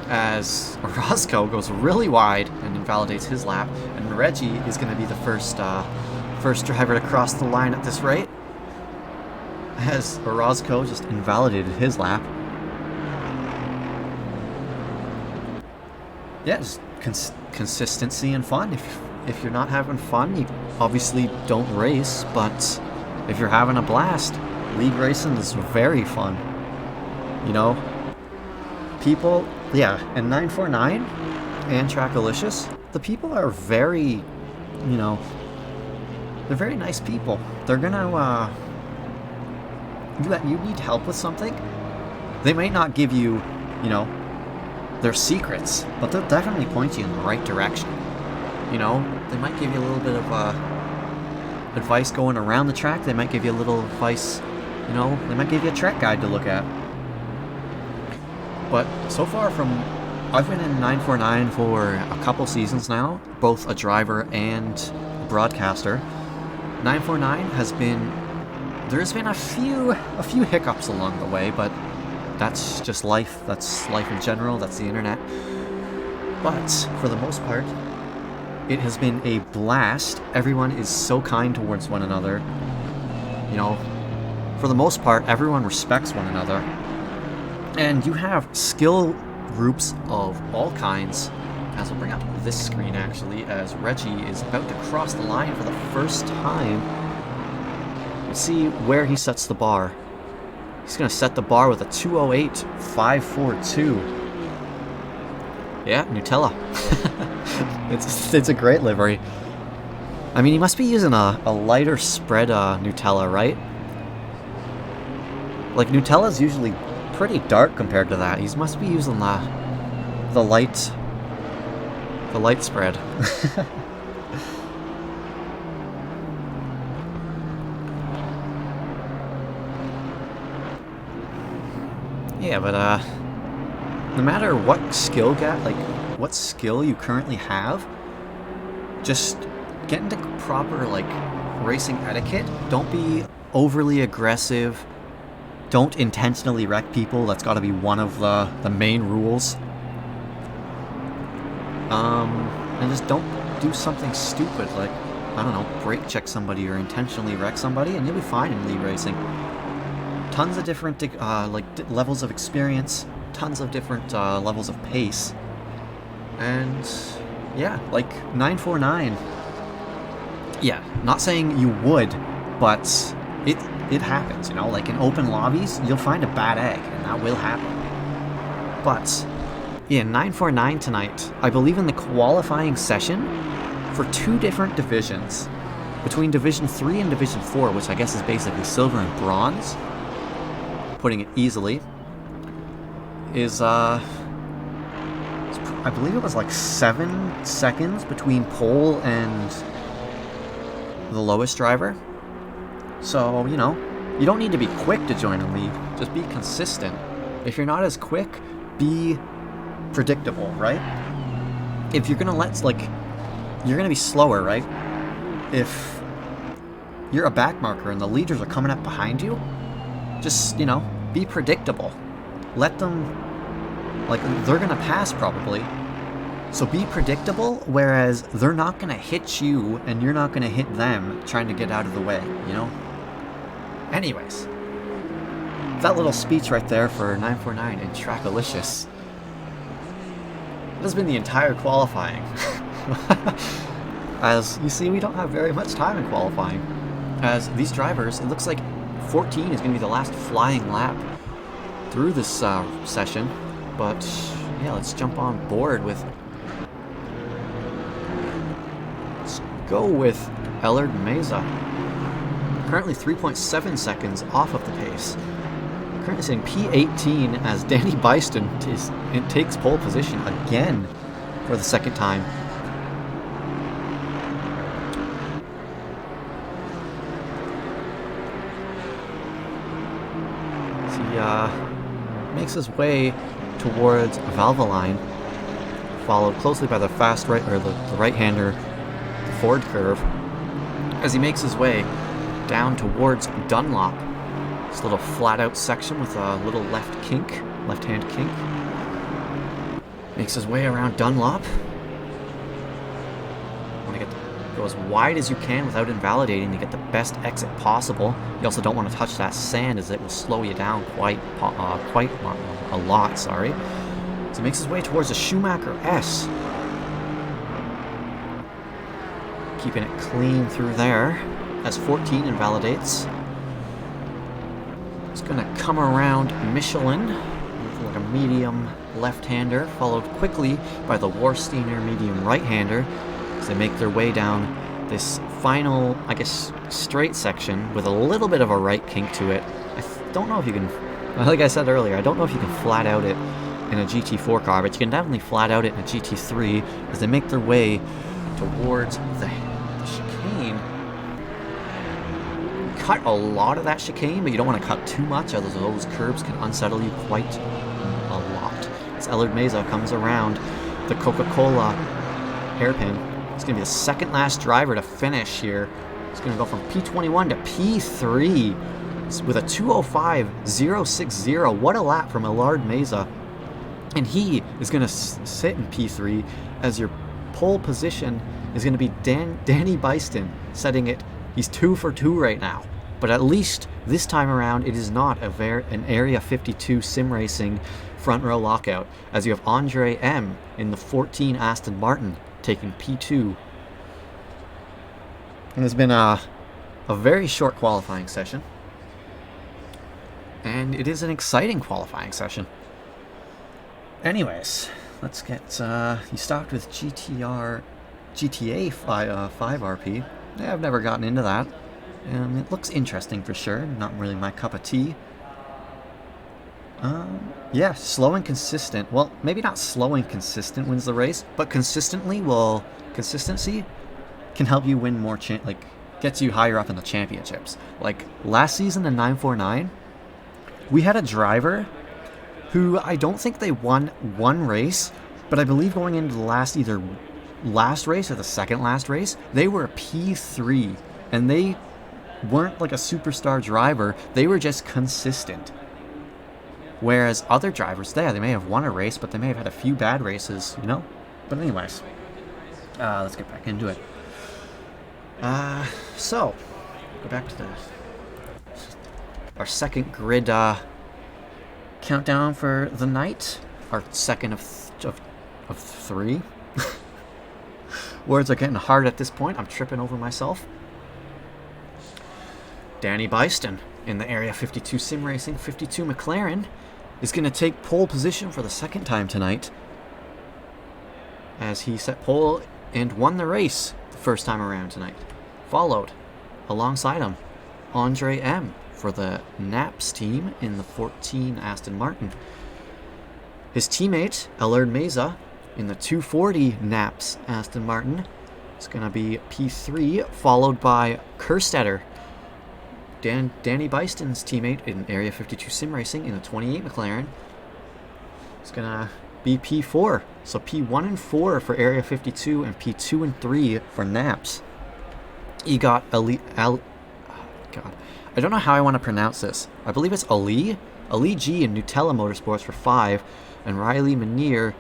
Speaker 1: As Orozco goes really wide and invalidates his lap, and Reggie is going to be the first driver to cross the line at this rate, as Orozco just invalidated his lap. Yeah, just consistency and fun. If you're not having fun, you obviously don't race, but if you're having a blast, league racing is very fun. You know? People, yeah, and 949 and Trackalicious, the people are very, you know, they're very nice people. They're gonna, you need help with something, they might not give you, you know, their secrets, but they'll definitely point you in the right direction. You know, they might give you a little bit of advice going around the track. They might give you a little advice, you know, they might give you a track guide to look at. But so far I've been in 949 for a couple seasons now, both a driver and a broadcaster. 949 there's been a few hiccups along the way, but that's just life. That's life in general. That's the internet. But for the most part, it has been a blast. Everyone is so kind towards one another. You know, for the most part, everyone respects one another. And you have skill groups of all kinds. As we'll bring up this screen, actually, as Reggie is about to cross the line for the first time. We'll see where he sets the bar. He's going to set the bar with a 208.542. Yeah, Nutella. It's a great livery. I mean, he must be using a lighter spread Nutella, right? Like, Nutella's usually pretty dark compared to that. He must be using the light spread. Yeah, but no matter what skill what skill you currently have, just get into proper like racing etiquette. Don't be overly aggressive. Don't intentionally wreck people. That's got to be one of the main rules. And just don't do something stupid like, I don't know, brake check somebody or intentionally wreck somebody, and you'll be fine in league racing. Tons of different levels of experience, tons of different levels of pace, and yeah, like 949. Yeah, not saying you would, but it happens, you know, like in open lobbies, you'll find a bad egg, and that will happen. But yeah, 949 tonight, I believe in the qualifying session for 2 different divisions, between Division 3 and Division 4, which I guess is basically silver and bronze, putting it easily, is, I believe it was like 7 seconds between pole and the lowest driver. So, you know, you don't need to be quick to join a league, just be consistent. If you're not as quick, be predictable, right? If you're gonna you're gonna be slower, right? If you're a back marker and the leaders are coming up behind you, just, you know, be predictable. Let them, like, they're gonna pass probably, so be predictable, whereas they're not gonna hit you and you're not gonna hit them trying to get out of the way, you know? Anyways, that little speech right there for 949 and Trackalicious. That has been the entire qualifying. As you see, we don't have very much time in qualifying. As these drivers, it looks like 14 is going to be the last flying lap through this session. But yeah, let's jump on board with... Let's go with Aldred Meza. Currently 3.7 seconds off of the pace. Currently sitting P18 as Danny Byston takes pole position again for the second time. He makes his way towards Valvoline, followed closely by the fast right, or the right-hander, the Ford curve, as he makes his way down towards Dunlop. This little flat-out section with a little left-hand kink. Makes his way around Dunlop. Want to go as wide as you can without invalidating to get the best exit possible. You also don't want to touch that sand, as it will slow you down quite a lot. Sorry. So he makes his way towards the Schumacher S. Keeping it clean through there as 14 invalidates. It's going to come around Michelin with like a medium left-hander, followed quickly by the Warsteiner medium right-hander as they make their way down this final, I guess, straight section with a little bit of a right kink to it. I don't know if you can, like I said earlier, I don't know if you can flat out it in a GT4 car, but you can definitely flat out it in a GT3 as they make their way towards the chicane. Cut a lot of that chicane, but you don't want to cut too much, otherwise those curbs can unsettle you quite a lot. As Aldred Meza comes around the Coca-Cola hairpin, it's going to be the second last driver to finish here. It's going to go from P21 to P3 with a 2:05.060. What a lap from Aldred Meza. And he is going to sit in P3 as your pole position is going to be Danny Byston, setting it. He's 2 for 2 right now. But at least this time around, it is not an Area 52 sim racing front row lockout, as you have Andre M in the 14 Aston Martin taking P2. And it's been a very short qualifying session. And it is an exciting qualifying session. Anyways, let's get... you stopped with GTA 5 RP. Yeah, I've never gotten into that. It looks interesting for sure. Not really my cup of tea. Yeah, slow and consistent. Well, maybe not slow and consistent wins the race, but consistency can help you win more, gets you higher up in the championships. Like, last season in 949, we had a driver who I don't think they won one race, but I believe going into the either last race or the second last race, they were a P3, and they weren't like a superstar driver, they were just consistent. Whereas other drivers there, they may have won a race, but they may have had a few bad races, you know? But anyways, let's get back into it. So, go back to our second grid countdown for the night. Our second of three. Words are getting hard at this point. I'm tripping over myself. Danny Byston in the Area 52 Sim Racing 52 McLaren is going to take pole position for the second time tonight, as he set pole and won the race the first time around tonight. Followed alongside him Andre M for the Naps team in the 14 Aston Martin. His teammate Aldred Meza in the 240 Naps Aston Martin is going to be P3, followed by Kerstetter, Danny Byston's teammate in Area 52 Sim Racing in the 28 McLaren. It's going to be P4. So P1 and 4 for Area 52 and P2 and 3 for Naps. You got God, I don't know how I want to pronounce this. I believe it's Ali G in Nutella Motorsports for 5, and Riley Manier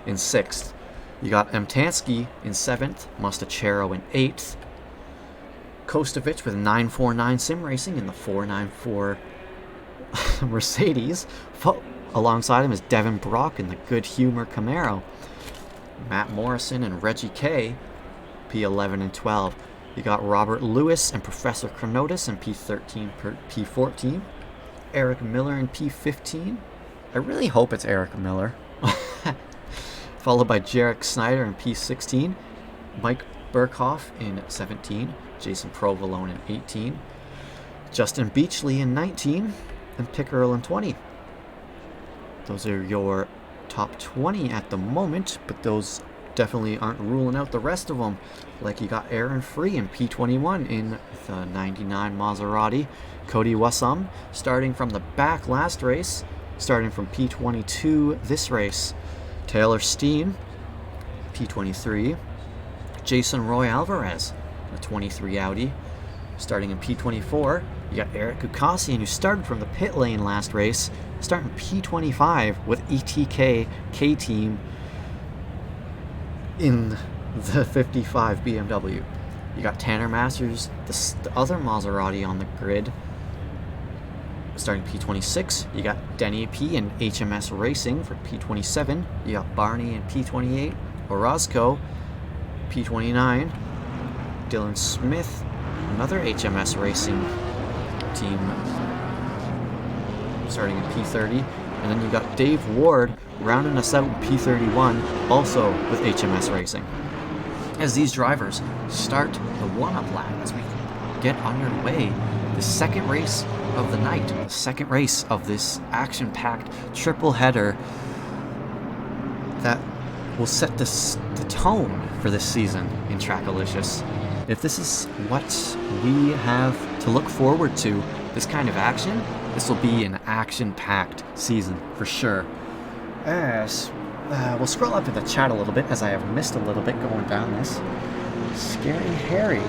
Speaker 1: in 6th. You got Mtansky in 7th, Mustachero in 8th, Kostovich with 949 Sim Racing in the 494 Mercedes. Alongside him is Devin Brock in the Good Humor Camaro. Matt Morrison and Reggie K, P11 and 12. You got Robert Lewis and Professor Chronotis in P13 per P14. Eric Miller in P15. I really hope it's Eric Miller. Followed by Jarek Snyder in P16. Mike Burkhoff in 17. Jason Provolone in 18. Justin Beachley in 19. And Pickerel in 20. Those are your top 20 at the moment, but those definitely aren't ruling out the rest of them. Like you got Aaron Free in P21 in the 99 Maserati. Cody Wassum starting from the back last race, starting from P22 this race. Taylor Steen, P23. Jason Roy Alvarez, the 23 Audi, starting in P24. You got Eric Gukasian, who started from the pit lane last race, starting P25 with ETK K-Team in the 55 BMW. You got Tanner Masters, the other Maserati on the grid, starting P26. You got Denny P and HMS Racing for P27. You got Barney in P28. Orozco, P29. Dylan Smith, another HMS Racing team, starting in P30. And then you got Dave Ward rounding us out in P31, also with HMS Racing. As these drivers start the one-up lap, as we get underway, the second race of the night, the second race of this action-packed triple header that will set the tone for this season in Trackalicious. If this is what we have to look forward to, this kind of action, this will be an action-packed season for sure. As we'll scroll up to the chat a little bit, as I have missed a little bit going down this. Scary Harry.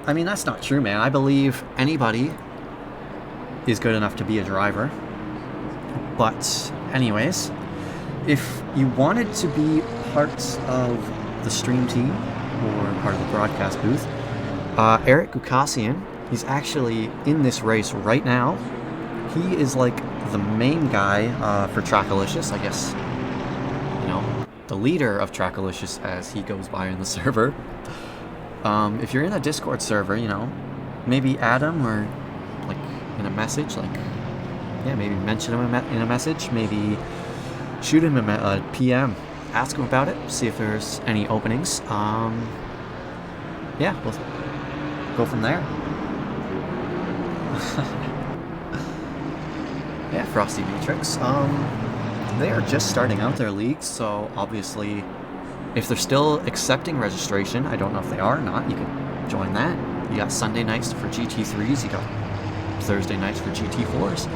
Speaker 1: I mean, that's not true, man. I believe anybody is good enough to be a driver. But anyways, if you wanted to be part of the stream team or part of the broadcast booth, Eric Gukasian, he's actually in this race right now. He is like the main guy for Trackalicious, I guess. You know, the leader of Trackalicious as he goes by in the server. If you're in a Discord server, you know, maybe add him or like in a message, like, yeah, maybe mention him in a message, maybe shoot him a PM, ask him about it, see if there's any openings. Yeah, we'll go from there. Yeah, Frosty Matrix. They are just starting out their league, so obviously, if they're still accepting registration, I don't know if they are or not, you can join that. You got Sunday nights for GT3s, you got Thursday nights for GT4s.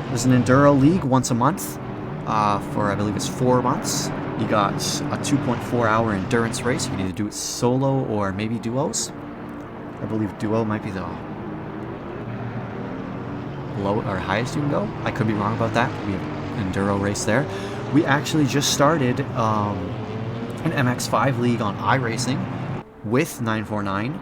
Speaker 1: There's an Enduro League once a month for, I believe it's 4 months. You got a 2.4-hour endurance race. You can either do it solo or maybe duos. I believe duo might be the low or highest you can go. I could be wrong about that. We have an Enduro race there. We actually just started an MX5 league on iRacing with 949.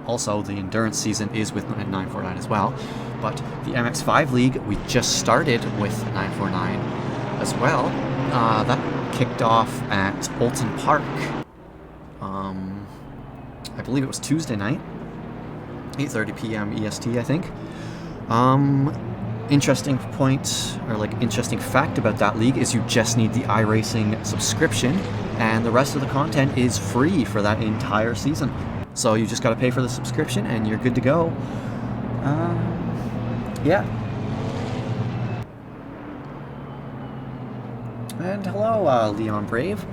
Speaker 1: Also, the endurance season is with 949 as well. But the MX5 league, we just started with 949 as well. That kicked off at Alton Park. I believe it was Tuesday night, 8:30 p.m. EST, I think. Interesting point, or like interesting fact about that league is you just need the iRacing subscription, and the rest of the content is free for that entire season. So you just got to pay for the subscription and you're good to go. Yeah. And hello, Leon Brave.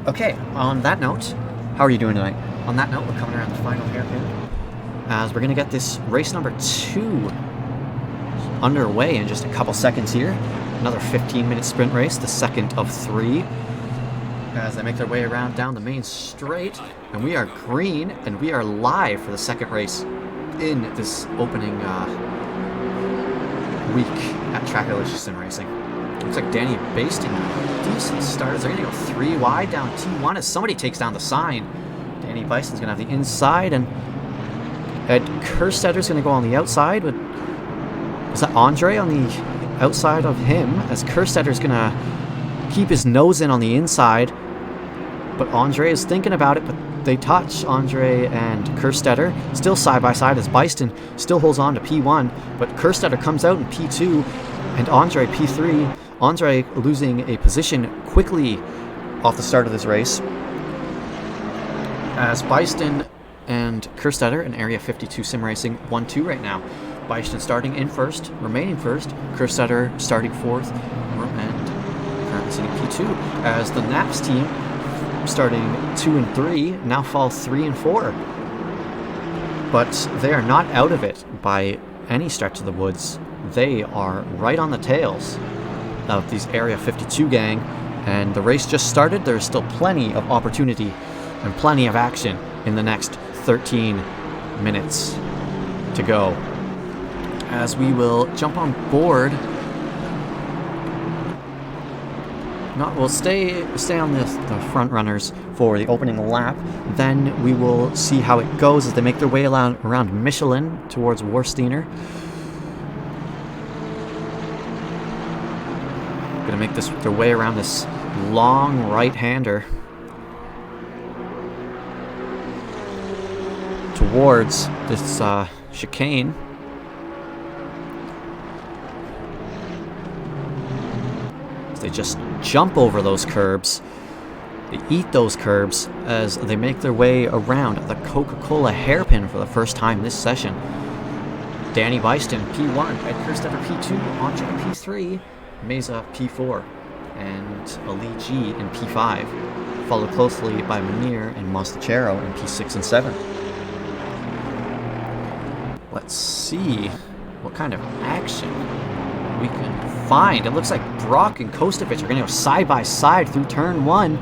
Speaker 1: Okay, on that note, how are you doing tonight? On that note, we're coming around the final hairpin, as we're going to get this race number 2 underway in just a couple seconds here. Another 15-minute sprint race, the second of 3, as they make their way around down the main straight. And we are green, and we are live for the second race in this opening week at Trackalicious Sim Racing. Looks like Danny Basting, decent starters. They're going to go 3 wide down T1 as somebody takes down the sign. Danny Bison's going to have the inside, and Ed Kerstetter's going to go on the outside. But is that Andre on the outside of him? As Kerstetter's going to keep his nose in on the inside. But Andre is thinking about it, but they touch. Andre and Kerstetter still side by side as Byston still holds on to P1, but Kerstetter comes out in P2 and Andre P3. Andre losing a position quickly off the start of this race, as Byston and Kerstetter in Area 52 Sim Racing 1-2 right now. Byston starting in first, remaining first. Kerstetter starting fourth, and currently sitting P2, as the Naps team starting 2 and 3 now fall 3 and 4. But they are not out of it by any stretch of the woods. They are right on the tails of these Area 52 gang, and the race just started. There's still plenty of opportunity and plenty of action in the next 13 minutes to go, as we will jump on board. We'll stay on the front runners for the opening lap. Then we will see how it goes as they make their way around Michelin towards Warsteiner. Gonna make their way around this long right-hander towards this chicane. They just jump over those curbs. They eat those curbs as they make their way around the Coca-Cola hairpin for the first time this session. Danny Byston P1, Ed Kerstetter P2, Andre P3, Meza P4, and Ali G in P5, followed closely by Munir and Mostachero in P6 and 7. Let's see what kind of action we can find. It looks like Brock and Kostovic are going to go side by side through turn 1.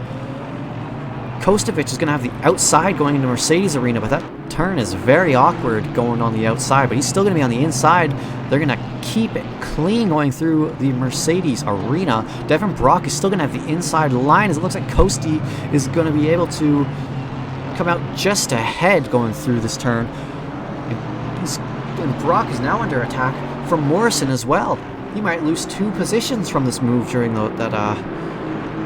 Speaker 1: Kostovic is going to have the outside going into Mercedes Arena, but that turn is very awkward going on the outside, but he's still going to be on the inside. They're going to keep it clean going through the Mercedes Arena. Devin Brock is still going to have the inside line, as it looks like Kosti is going to be able to come out just ahead going through this turn. And Brock is now under attack from Morrison as well. He might lose 2 positions from this move during that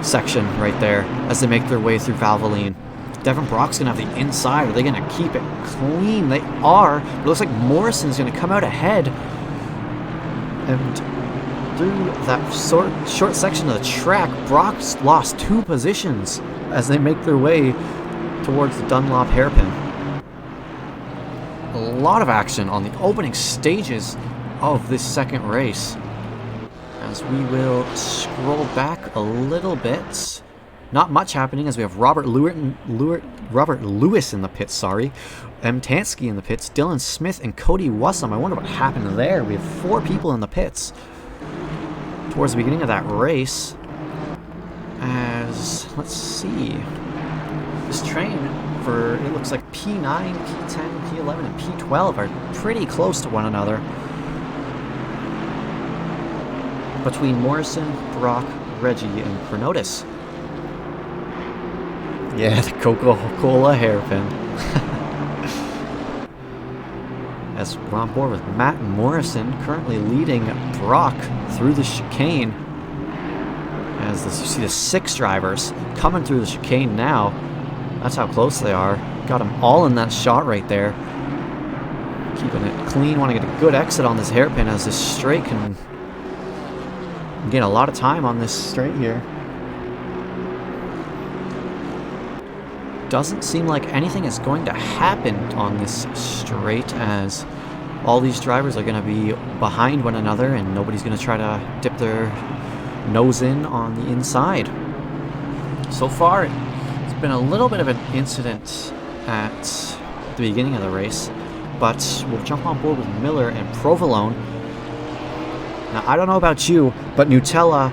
Speaker 1: section right there as they make their way through Valvoline. Devin Brock's going to have the inside. Are they going to keep it clean? They are. But it looks like Morrison's going to come out ahead. And through that short section of the track, Brock's lost 2 positions as they make their way towards the Dunlop hairpin. A lot of action on the opening stages of this second race, as we will scroll back a little bit not much happening as we have Robert Lewis in the pits, sorry. M. Tansky in the pits, Dylan Smith and Cody Wussum. I wonder what happened there. We have 4 people in the pits towards the beginning of that race. As, let's see, this train for, it looks like P9, P10, P11, and P12 are pretty close to one another. Between Morrison, Brock, Reggie, and Chronotis. Yeah, the Coca-Cola hairpin. As we're on board with Matt Morrison currently leading Brock through the chicane. As you see the 6 drivers coming through the chicane now. That's how close they are. Got them all in that shot right there. Keeping it clean. Want to get a good exit on this hairpin as this straight can gain a lot of time on this straight here. Doesn't seem like anything is going to happen on this straight as all these drivers are going to be behind one another and nobody's going to try to dip their nose in on the inside. So far, it's been a little bit of an incident at the beginning of the race, but we'll jump on board with Miller and Provolone. Now, I don't know about you, but Nutella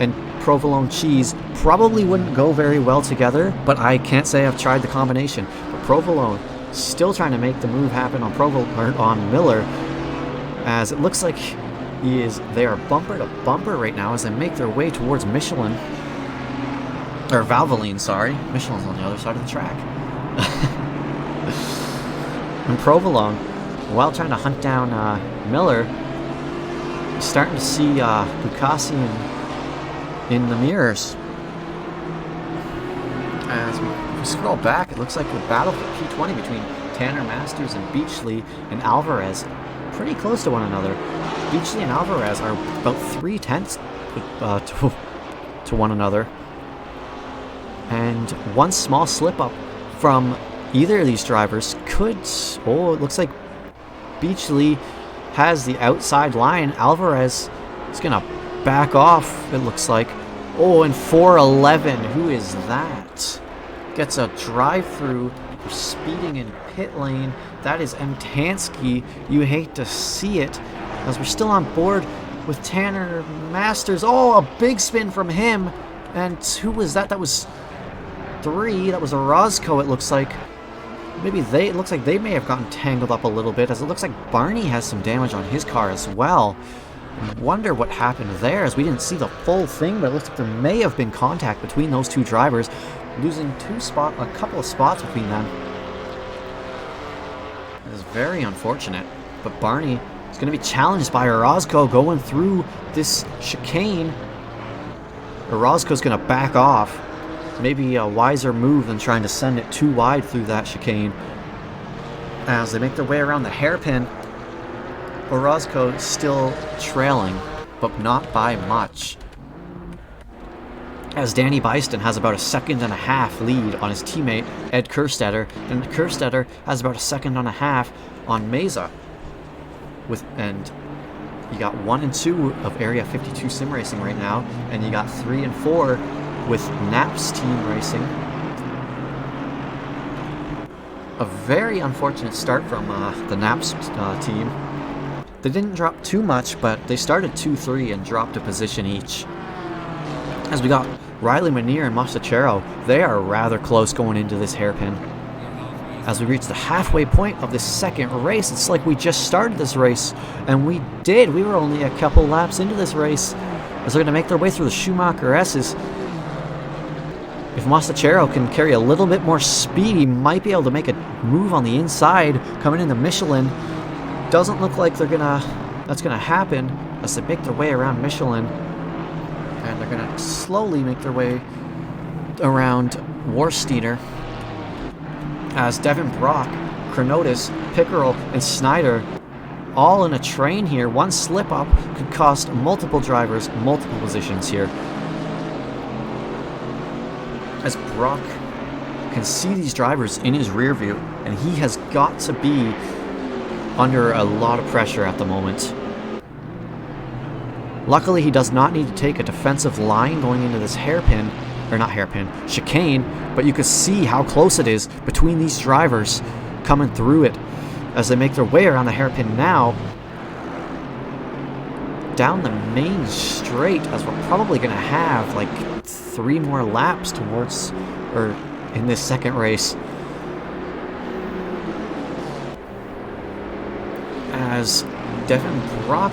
Speaker 1: and provolone cheese probably wouldn't go very well together, but I can't say I've tried the combination. But Provolone still trying to make the move happen on on Miller, as it looks like they are bumper to bumper right now as they make their way towards Michelin. Or Valvoline, sorry. Michelin's on the other side of the track. And Provolone, while trying to hunt down Miller, starting to see Bukasi in the mirrors. As we scroll back, it looks like the battle for P20 between Tanner Masters and Beachley and Alvarez pretty close to one another. Beachley and Alvarez are about 3/10 to one another. And one small slip up from either of these drivers could... Oh, it looks like Beachley has the outside line. Alvarez is going to back off, it looks like. Oh, and 411. Who is that? Gets a drive-through for speeding in pit lane. That is M. Tansky. You hate to see it. As we're still on board with Tanner Masters. Oh, a big spin from him. And who was that? That was 3. That was a Roscoe, it looks like. Maybe it looks like they may have gotten tangled up a little bit, as it looks like Barney has some damage on his car as well. I wonder what happened there, as we didn't see the full thing, but it looks like there may have been contact between those 2 drivers, losing a couple of spots between them. It is very unfortunate, but Barney is going to be challenged by Orozco going through this chicane. Orozco's going to back off. Maybe a wiser move than trying to send it too wide through that chicane. As they make their way around the hairpin, Orozco still trailing, but not by much. As Danny Byston has about a 1.5 seconds lead on his teammate Ed Kerstetter, and Kerstetter has about a 1.5 seconds on Meza. And you got 1 and 2 of Area 52 Sim Racing right now, and you got 3 and 4 with Naps Team Racing. A very unfortunate start from the Naps team. They didn't drop too much, but they started 2-3 and dropped a position each. As we got Riley Manier and Mastachero, they are rather close going into this hairpin. As we reach the halfway point of this second race, it's like we just started this race, and we did. We were only a couple laps into this race, as they're going to make their way through the Schumacher S's. If Mastachero can carry a little bit more speed, he might be able to make a move on the inside coming into Michelin. Doesn't look like that's gonna happen as they make their way around Michelin, and they're gonna slowly make their way around Warsteiner as Devin Brock, Chronotis, Pickerel, and Snyder all in a train here. One slip up could cost multiple drivers multiple positions here. As Brock can see these drivers in his rear view, and he has got to be under a lot of pressure at the moment. Luckily, he does not need to take a defensive line going into this hairpin, or not hairpin, chicane, but you could see how close it is between these drivers coming through it as they make their way around the hairpin now. Down the main straight, as we're probably going to have like 3 more laps towards, or in this second race. As Devin Brock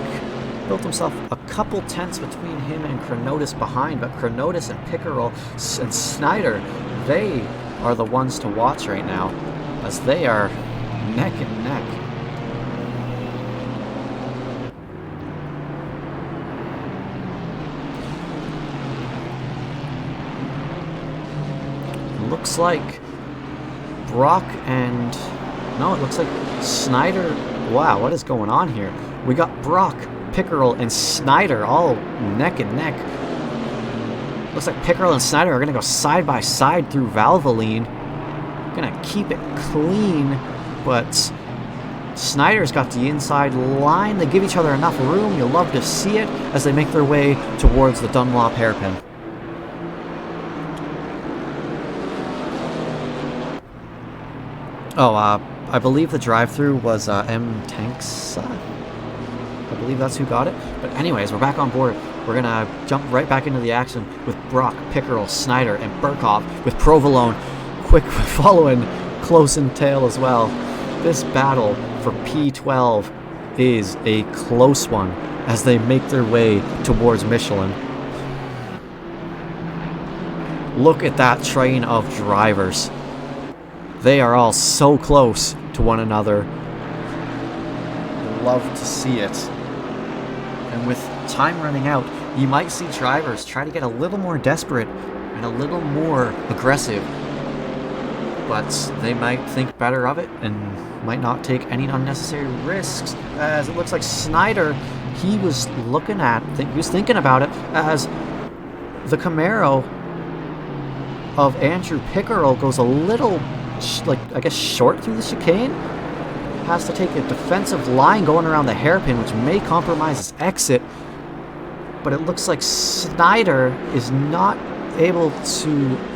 Speaker 1: built himself a couple tenths between him and Chronotis behind, but Chronotis and Pickerel and Snyder, they are the ones to watch right now, as they are neck and neck. Looks like Brock and... no, it looks like Snyder... wow, what is going on here? We got Brock, Pickerel, and Snyder all neck and neck. Looks like Pickerel and Snyder are going to go side by side through Valvoline. Going to keep it clean, but Snyder's got the inside line. They give each other enough room. You'll love to see it as they make their way towards the Dunlop hairpin. Oh, I believe the drive-through was M. Tanksa. I believe that's who got it. But anyways, we're back on board. We're going to jump right back into the action with Brock, Pickerel, Snyder, and Burkhoff, with Provolone quick following close in tail as well. This battle for P12 is a close one as they make their way towards Michelin. Look at that train of drivers. They are all so close to one another. Love to see it. And with time running out, you might see drivers try to get a little more desperate and a little more aggressive. But they might think better of it and might not take any unnecessary risks. As it looks like Snyder, he was looking at, he was thinking about it as the Camaro of Andrew Pickerel goes a little, like, I guess short through the chicane. Has to take a defensive line going around the hairpin, which may compromise his exit. But it looks like Snyder is not able to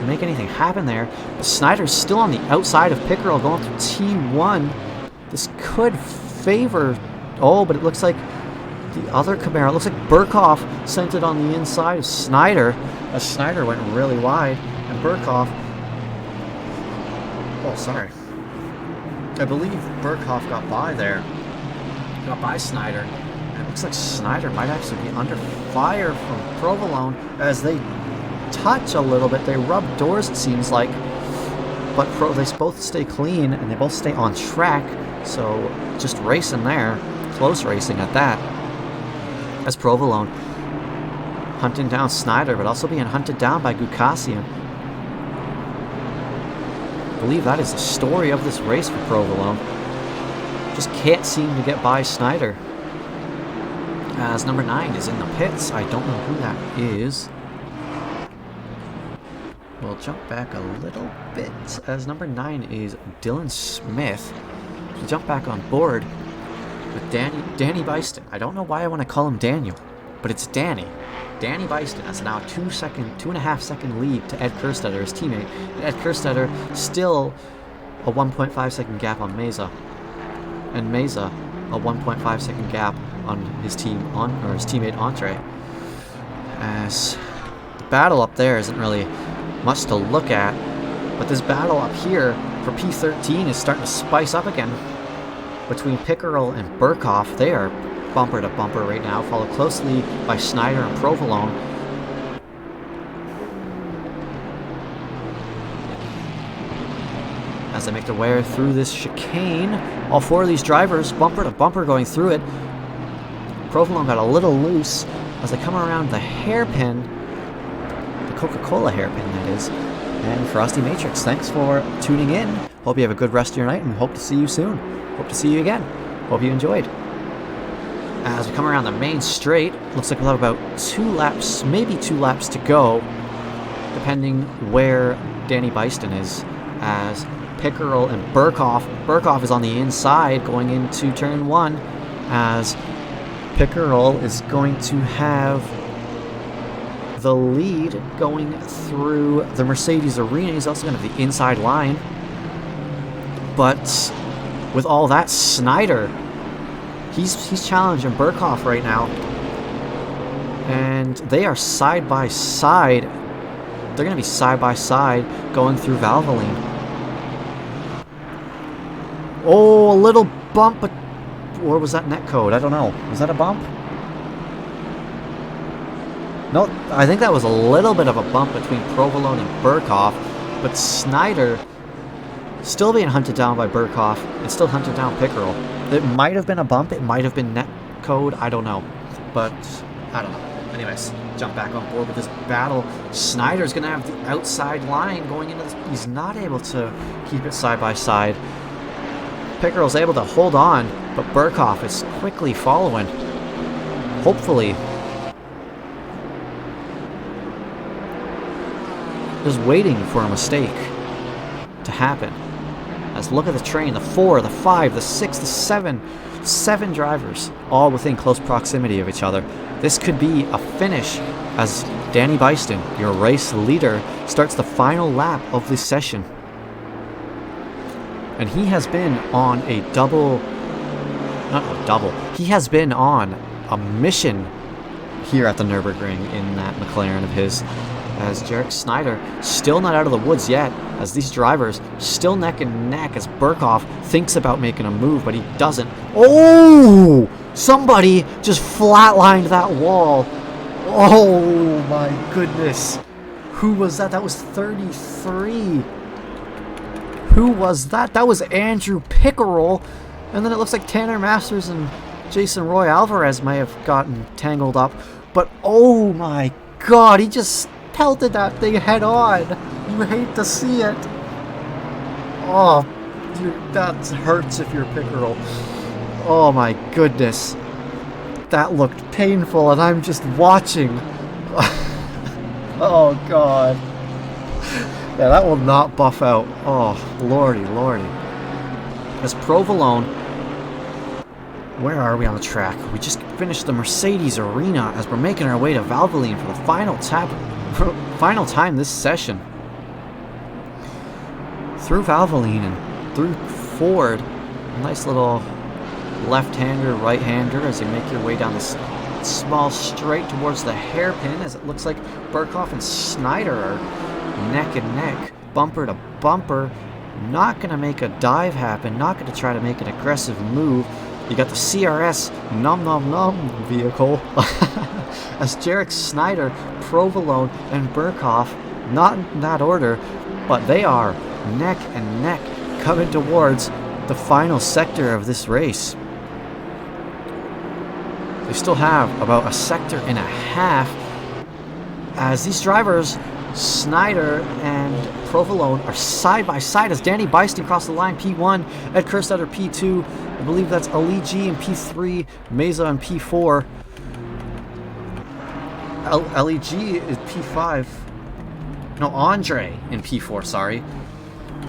Speaker 1: make anything happen there. But Snyder's still on the outside of Pickerel going through T1. This could favor... oh, but it looks like the other Camaro. It looks like Burkhoff sent it on the inside of Snyder, as Snyder went really wide. And Burkhoff... oh, sorry. I believe Burkhoff got by there. Got by Snyder. And it looks like Snyder might actually be under fire from Provolone as they touch a little bit. They rub doors, it seems like. But they both stay clean and they both stay on track. So just racing there. Close racing at that. As Provolone hunting down Snyder, but also being hunted down by Gukasian. I believe that is the story of this race for Provolone. Just can't seem to get by Snyder. As number 9 is in the pits. I don't know who that is. We'll jump back a little bit as number 9 is Dylan Smith. We'll jump back on board with Danny Byston. I don't know why I want to call him Daniel, but it's Danny. Danny Byston has now 2.5 second lead to Ed Kerstetter, his teammate. And Ed Kerstetter still a 1.5 second gap on Meza. And Meza a 1.5 second gap on his his teammate Entre. As the battle up there isn't really much to look at, but this battle up here for P13 is starting to spice up again between Pickerel and Burkhoff. They are bumper to bumper right now, followed closely by Snyder and Provolone. As they make their way through this chicane, all 4 of these drivers bumper to bumper going through it. Provolone got a little loose as they come around the hairpin, the Coca-Cola hairpin that is. And Frosty Matrix, thanks for tuning in. Hope you have a good rest of your night and hope to see you soon. Hope to see you again. Hope you enjoyed. As we come around the main straight, looks like we'll have about 2 laps, maybe 2 laps to go, depending where Danny Byston is, as Pickerel and Burkhoff is on the inside going into turn 1, as Pickerel is going to have the lead going through the Mercedes arena. He's also going to have the inside line. But with all that, Snyder, he's challenging Burkhoff right now. And they are side by side. They're going to be side by side going through Valvoline. Oh, a little bump. Or was that netcode? I don't know. Was that a bump? No, I think that was a little bit of a bump between Provolone and Burkhoff. But Snyder still being hunted down by Burkhoff and still hunted down Pickerel. It might have been a bump. It might have been netcode. I don't know. But I don't know. Anyways, jump back on board with this battle. Snyder's going to have the outside line going into this. He's not able to keep it side by side. Pickerel's able to hold on, but Burkhoff is quickly following. Hopefully. Just waiting for a mistake to happen. Let's look at the train. The 4, the 5, the 6, the 7. 7 drivers, all within close proximity of each other. This could be a finish as Danny Byston, your race leader, starts the final lap of this session. And he has been on a he has been on a mission here at the Nurburgring in that McLaren of his, as Jarek Snyder still not out of the woods yet, as these drivers still neck and neck as Burkhoff thinks about making a move, but he doesn't. Oh! Somebody just flatlined that wall. Oh my goodness. Who was that? That was 33. Who was that? That was Andrew Pickerel. And then it looks like Tanner Masters and Jason Roy Alvarez may have gotten tangled up. But oh my god, he just pelted that thing head on. You hate to see it. Oh, dude, that hurts if you're Pickerel. Oh my goodness. That looked painful and I'm just watching. Oh god. Yeah, that will not buff out. Oh, lordy, lordy. As Provolone, where are we on the track? We just finished the Mercedes arena as we're making our way to Valvoline for the final time this session. Through Valvoline and through Ford. Nice little left-hander, right-hander as you make your way down this small straight towards the hairpin, as it looks like Burkhoff and Snyder are neck and neck, bumper to bumper. Not going to make a dive happen, not going to try to make an aggressive move. You got the CRS nom nom nom vehicle as Jarek Snyder, Provolone, and Burkhoff, not in that order, but they are neck and neck coming towards the final sector of this race. They still have about a sector and a half as these drivers, Snyder and Provolone, are side by side as Danny Byston crossed the line P1, Ed Kerstetter P2, I believe that's Ali G in P3, Meza in P4, LEG is P5, no, Andre in P4, sorry,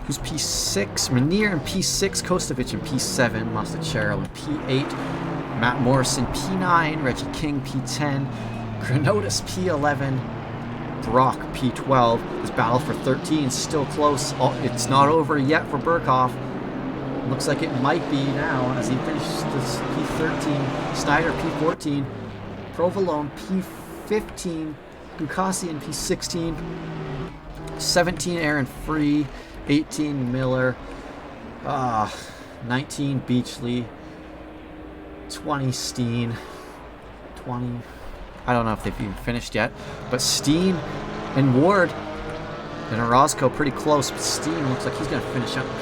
Speaker 1: who's P6, Menier in P6, Kostovic in P7, Mastachero in P8, Matt Morrison P9, Reggie King P10, Granotis P11, Brock P12. This battle for 13 is still close. Oh, it's not over yet for Burkhoff. Looks like it might be now as he finishes this P13. Snyder P14, Provolone P15, Bukasi in P16, 17 Aaron Free, 18 Miller, 19 Beachley, 20 Steen, 20, I don't know if they've even finished yet, but Steen and Ward and Orozco pretty close, but Steen looks like he's going to finish up in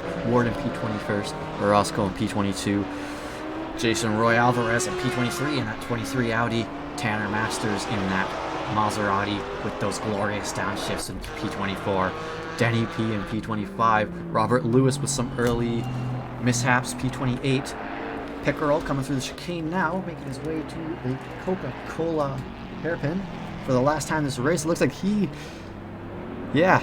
Speaker 1: P20, Ward in P20 first, Orozco in P22, Jason Roy Alvarez in P23 in that 23 Audi, Tanner Masters in that Maserati with those glorious downshifts in P24, Denny P in P25, Robert Lewis with some early mishaps, P28, Pickerel coming through the chicane now, making his way to the Coca-Cola hairpin for the last time this race. It looks like yeah,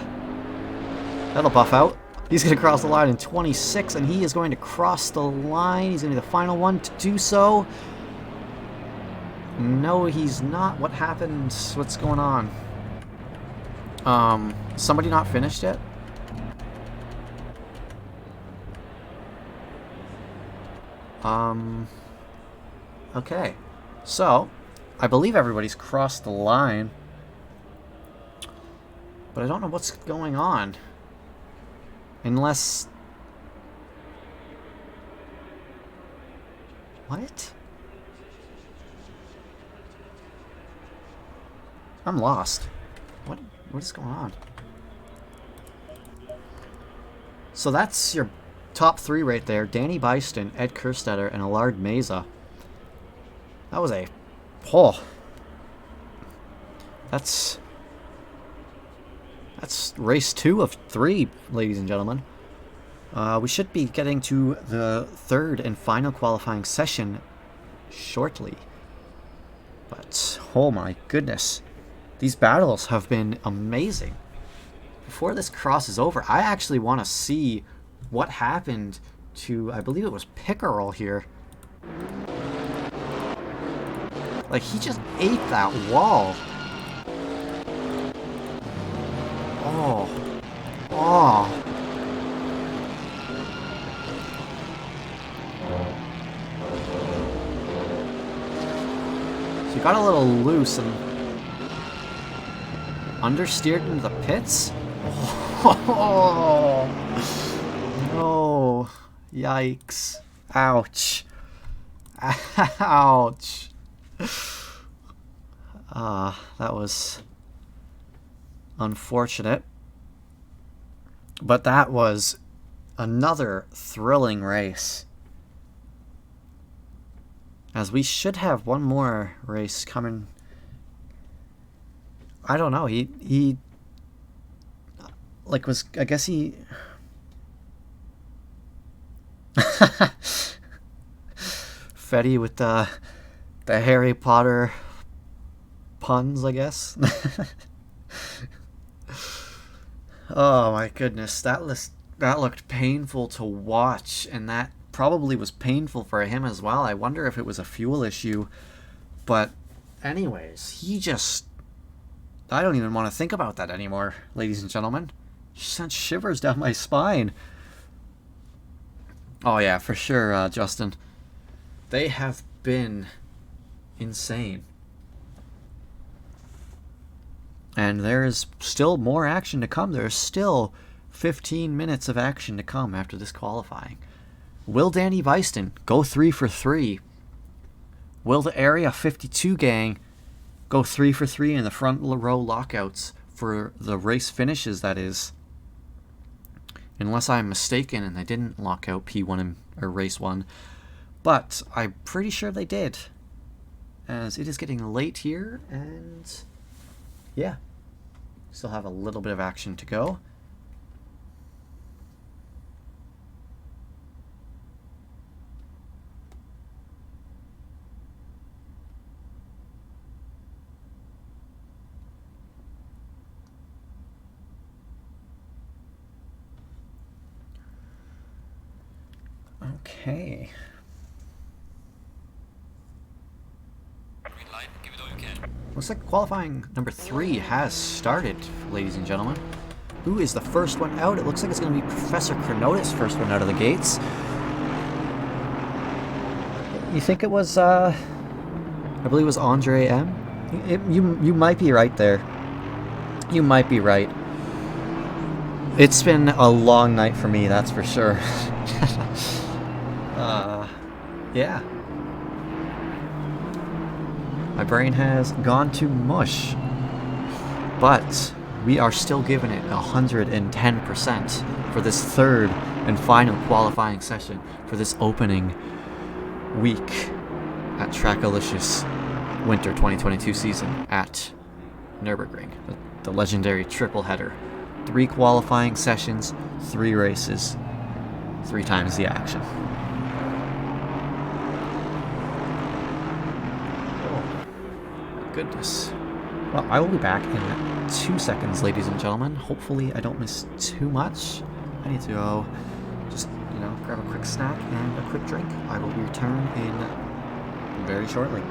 Speaker 1: that'll buff out. He's going to cross the line in 26, and he is going to cross the line. He's going to be the final one to do so. No, he's not. What happened? What's going on? Somebody not finished yet? Okay. So, I believe everybody's crossed the line. But I don't know what's going on. Unless... What? I'm lost. What is going on? So that's your top three right there. Danny Byston, Ed Kerstetter, and Aldred Meza. That was a... Oh. That's race 2 of 3, ladies and gentlemen. We should be getting to the third and final qualifying session shortly. But, oh my goodness. These battles have been amazing. Before this cross is over, I actually want to see what happened to, I believe it was Pickerel here. Like, he just ate that wall. Oh. Oh. So he got a little loose and understeered into the pits? Oh. No. Yikes. Ouch. Ouch. That was unfortunate. But that was another thrilling race. As we should have one more race coming. I don't know. He like was, I guess he Fetty with the Harry Potter puns, I guess. Oh my goodness, that looked painful to watch, and that probably was painful for him as well. I wonder if it was a fuel issue. But anyways, he just... I don't even want to think about that anymore, ladies and gentlemen. Just sent shivers down my spine. Oh yeah, for sure, Justin. They have been insane. And there is still more action to come. There's still 15 minutes of action to come after this qualifying. Will Danny Byston go 3 for 3? Will the Area 52 gang go 3 for 3 in the front row lockouts for the race finishes, that is? Unless I'm mistaken and they didn't lock out P1 or race 1. But I'm pretty sure they did. As it is getting late here, and yeah, still have a little bit of action to go. Okay. Looks like qualifying number 3 has started, ladies and gentlemen. Who is the first one out? It looks like it's going to be Professor Chronotis, first one out of the gates. You think it was, I believe it was Andre M? You might be right there. You might be right. It's been a long night for me, that's for sure. Yeah. My brain has gone to mush. But we are still giving it 110% for this third and final qualifying session for this opening week at Trackalicious Winter 2022 season at Nurburgring. The legendary triple header. 3 qualifying sessions, 3 races, 3 times the action. Goodness. Well, I will be back in 2 seconds, ladies and gentlemen. Hopefully I don't miss too much. I need to go just, grab a quick snack and a quick drink. I will return in very shortly.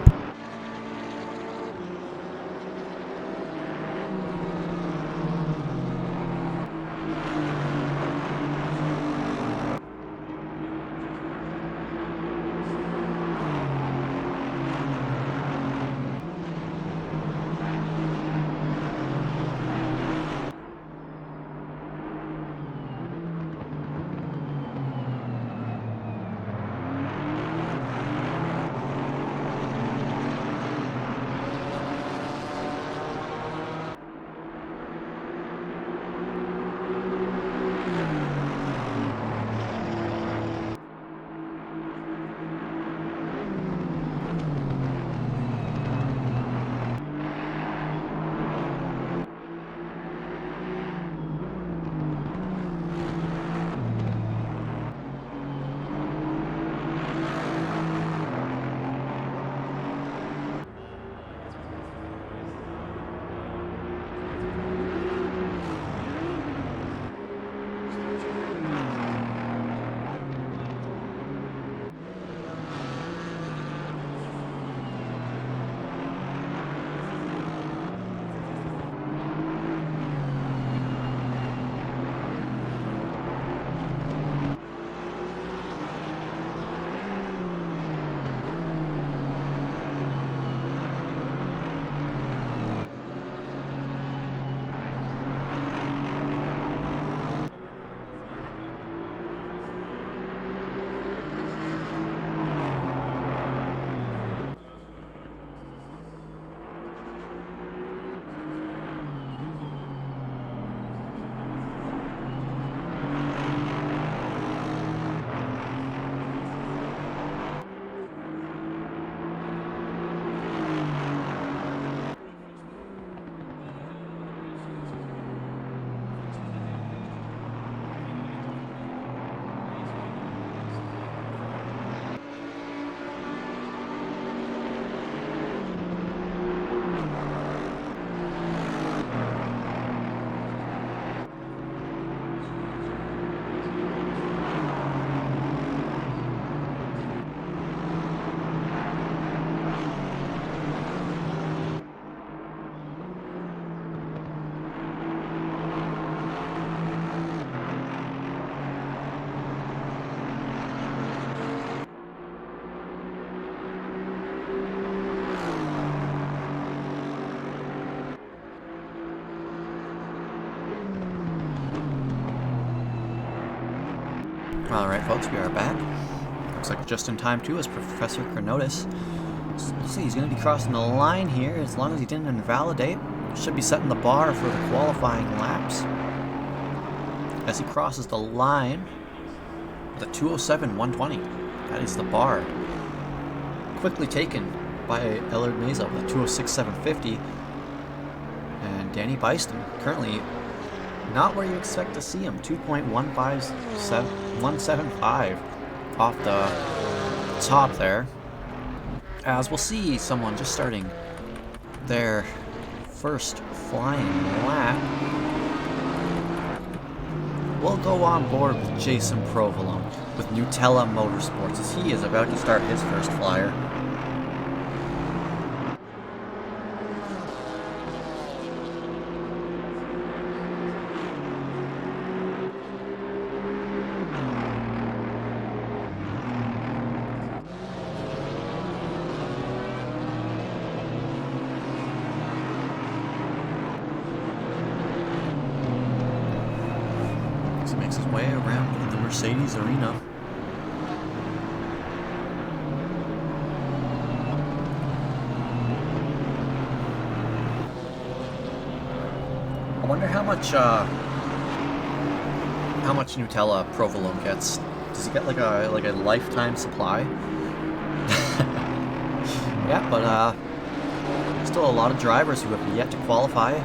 Speaker 1: Alright folks, we are back. Looks like just in time too as Professor Chronotis. So let's see, he's going to be crossing the line here as long as he didn't invalidate. Should be setting the bar for the qualifying laps. As he crosses the line with a 2:07.120. That is the bar. Quickly taken by Aldred Meza with a 2:06.750. And Danny Byston currently not where you expect to see him. 2.175 off the top there. As we'll see someone just starting their first flying lap. We'll go on board with Jason Provolone with Nutella Motorsports as he is about to start his first flyer. Makes his way around the Mercedes arena. I wonder how much Nutella Provolone gets. Does he get like a lifetime supply? Yeah, but still a lot of drivers who have yet to qualify.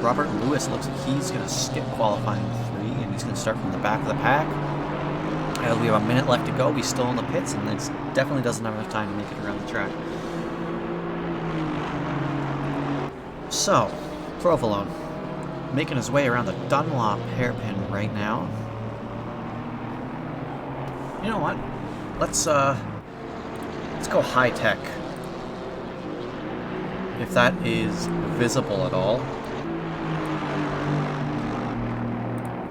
Speaker 1: Robert Lewis looks like he's going to skip qualifying 3, and he's going to start from the back of the pack. As we have a minute left to go, he's still in the pits, and it definitely doesn't have enough time to make it around the track. So, Provolone making his way around the Dunlop hairpin right now. You know what? Let's go high tech. If that is visible at all.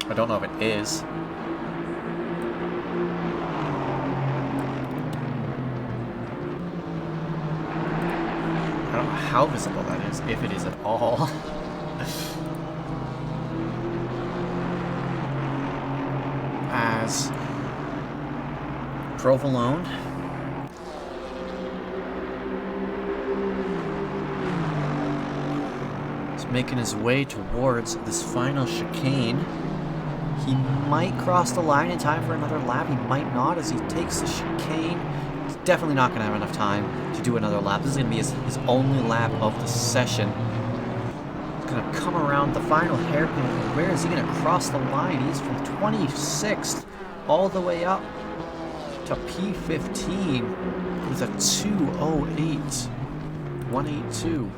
Speaker 1: I don't know if it is. I don't know how visible that is, if it is at all. As Provolone is making his way towards this final chicane. He might cross the line in time for another lap. He might not as he takes the chicane. He's definitely not going to have enough time to do another lap. This is going to be his only lap of the session. He's going to come around the final hairpin. Where is he going to cross the line? He's from 26th all the way up to P15 with a 2:08.182.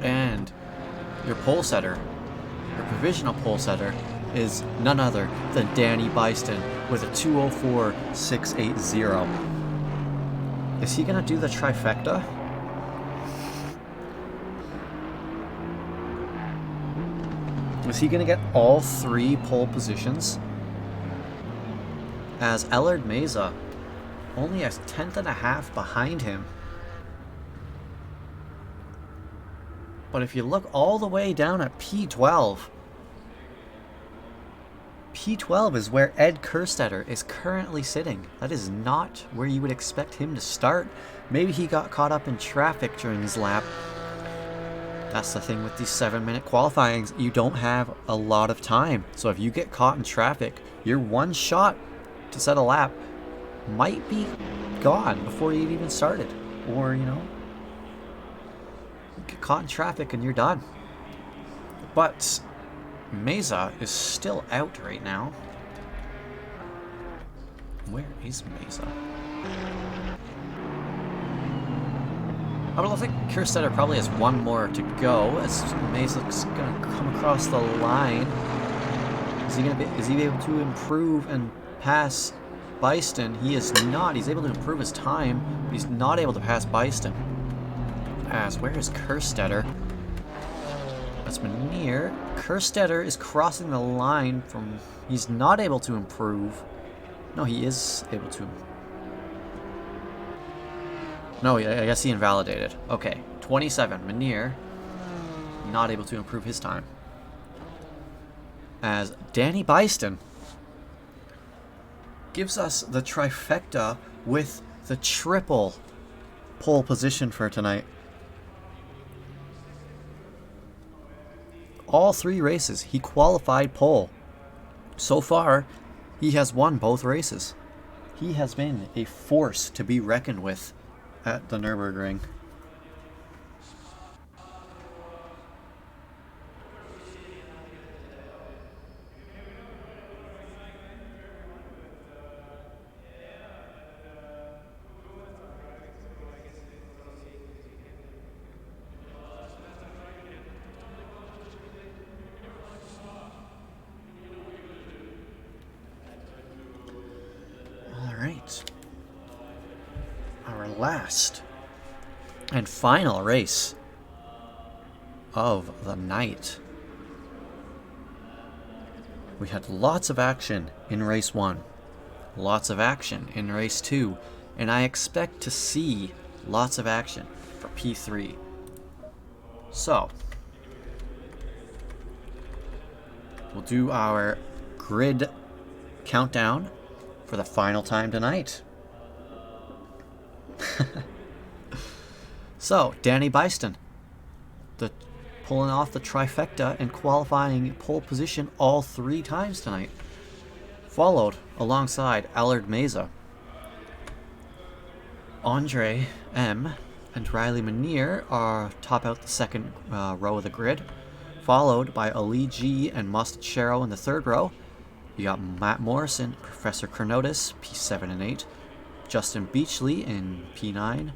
Speaker 1: And your pole setter, your provisional pole setter, is none other than Danny Byston with a 2:04.680. Is he gonna do the trifecta? Is he gonna get all 3 pole positions? As Aldred Meza only a 1/10.5 behind him. But if you look all the way down at P12, P12 is where Ed Kerstetter is currently sitting. That is not where you would expect him to start. Maybe he got caught up in traffic during his lap. That's the thing with these 7-minute qualifyings. You don't have a lot of time. So if you get caught in traffic, your one shot to set a lap might be gone before you even started. Or, you know, get caught in traffic and you're done. But Meza is still out right now. Where is Meza? I don't think Kerstetter probably has one more to go as Meza's gonna come across the line. Is he able to improve and pass Byston? He is not. He's able to improve his time, but he's not able to pass Byston. As where is Kerstetter? That's Manier. Kerstetter is crossing the line from... He's not able to improve. No, he is able to. No, I guess he invalidated. Okay, 27. Manier, not able to improve his time. As Danny Byston gives us the trifecta with the triple pole position for tonight. All 3 races, he qualified pole. So far, he has won both races. He has been a force to be reckoned with at the Nurburgring. Alright. Our last and final race of the night. We had lots of action in race 1, lots of action in race 2, and I expect to see lots of action for P3. So, we'll do our grid countdown for the final time tonight. So, Danny Byston, pulling off the trifecta and qualifying pole position all 3 times tonight. Followed alongside Aldred Meza, Andre M. and Riley Manier are top out the second row of the grid, followed by Ali G and Must Sharrow in the 3rd row. You got Matt Morrison, Professor Chronotis, P7 and 8, Justin Beachley in P9,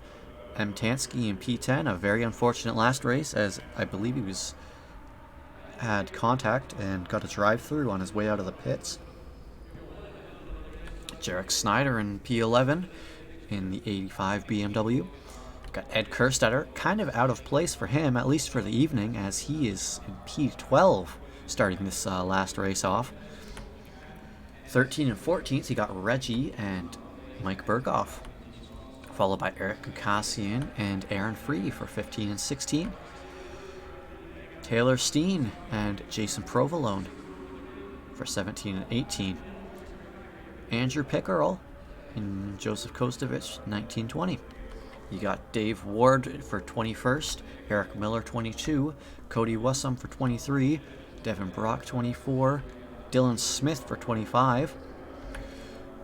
Speaker 1: M. Tansky in P10, a very unfortunate last race as I believe he had contact and got a drive-through on his way out of the pits. Jarek Snyder in P11 in the 85 BMW. Got Ed Kerstetter, kind of out of place for him, at least for the evening, as he is in P12 starting this last race off. 13 and 14th, he got Reggie and Mike Berghoff, followed by Eric Gukasian and Aaron Free for 15 and 16. Taylor Steen and Jason Provolone for 17 and 18. Andrew Pickerel and Joseph Kostovich, 19-20. You got Dave Ward for 21st, Eric Miller 22, Cody Wussum for 23, Devin Brock 24, Dylan Smith for 25.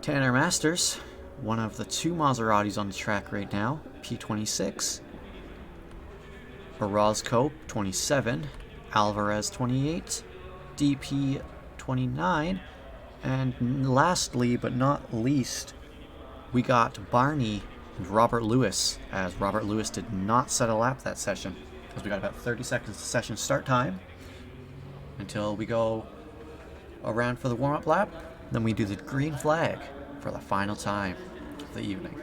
Speaker 1: Tanner Masters, one of the 2 Maseratis on the track right now, P26. Araz Cope, 27. Alvarez, 28. DP, 29. And lastly, but not least, we got Barney and Robert Lewis, as Robert Lewis did not set a lap that session, because we got about 30 seconds to session start time until we go around for the warm-up lap. Then we do the green flag for the final time of the evening.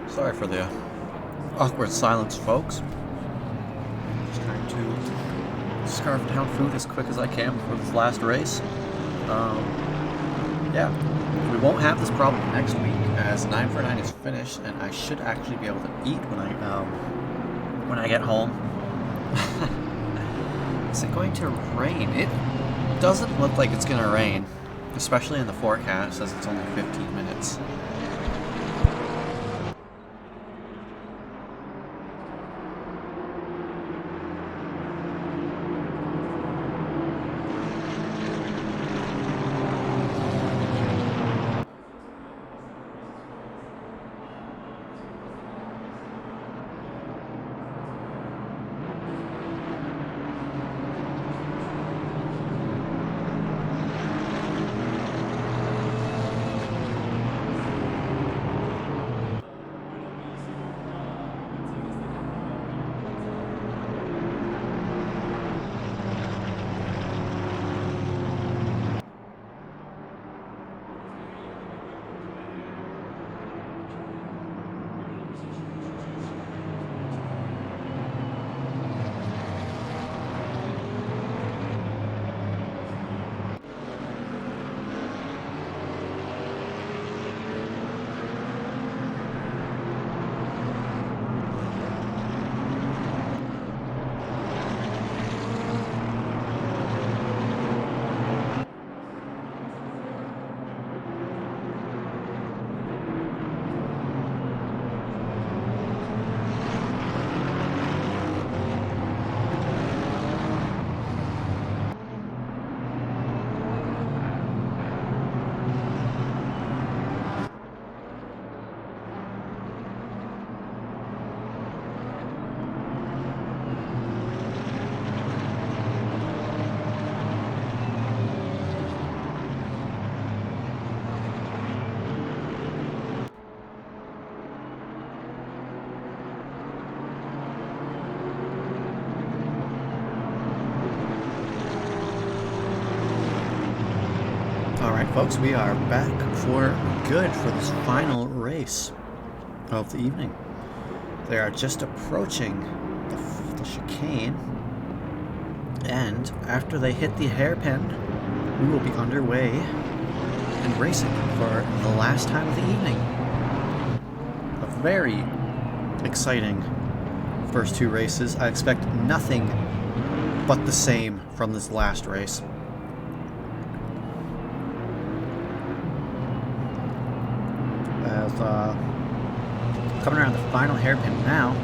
Speaker 1: Sorry for the awkward silence, folks. Just trying to scarf down food as quick as I can before this last race. Yeah, we won't have this problem next week as 9 for 9 is finished, and I should actually be able to eat when I get home. Is it going to rain? It doesn't look like it's going to rain, especially in the forecast, as it's only 15 minutes. Folks, we are back for good for this final race of the evening. They are just approaching the chicane, and after they hit the hairpin, we will be underway and racing for the last time of the evening. A very exciting first two races. I expect nothing but the same from this last race. As coming around the final hairpin now,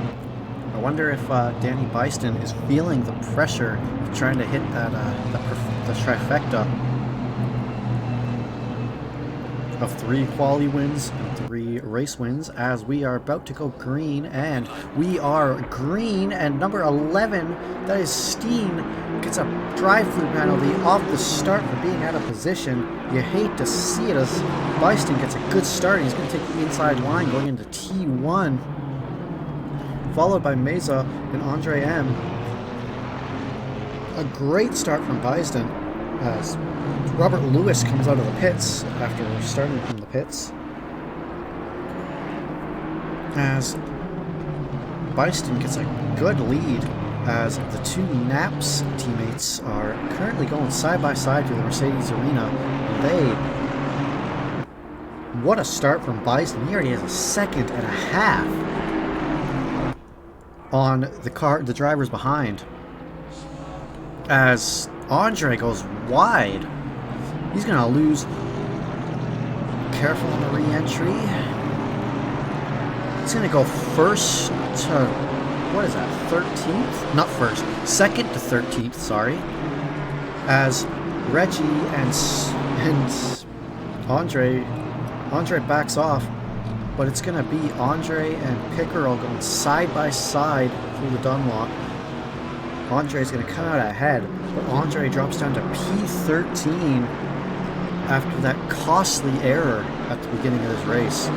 Speaker 1: I wonder if Danny Byston is feeling the pressure of trying to hit that the trifecta of 3 quality wins and 3 race wins, as we are about to go green, and we are green, and number 11, that is Steen, gets a drive-through penalty off the start for being out of position. You hate to see it, as Byston gets a good start. He's going to take the inside line going into T1, followed by Meza and Andre M. A great start from Byston as Robert Lewis comes out of the pits after starting from the pits, as Byston gets a good lead, as the 2 Naps teammates are currently going side by side through the Mercedes arena. What a start from Byston. He already has a second and a half on the drivers behind, as Andre goes wide. He's going to lose. Careful on the re-entry. He's going to go first to, what is that, 13th? Not first. Second to 13th, sorry. As Reggie and Andre backs off. But it's going to be Andre and Pickerel going side by side through the Dunlop. Andre's going to come out ahead, but Andre drops down to P13 after that costly error at the beginning of this race.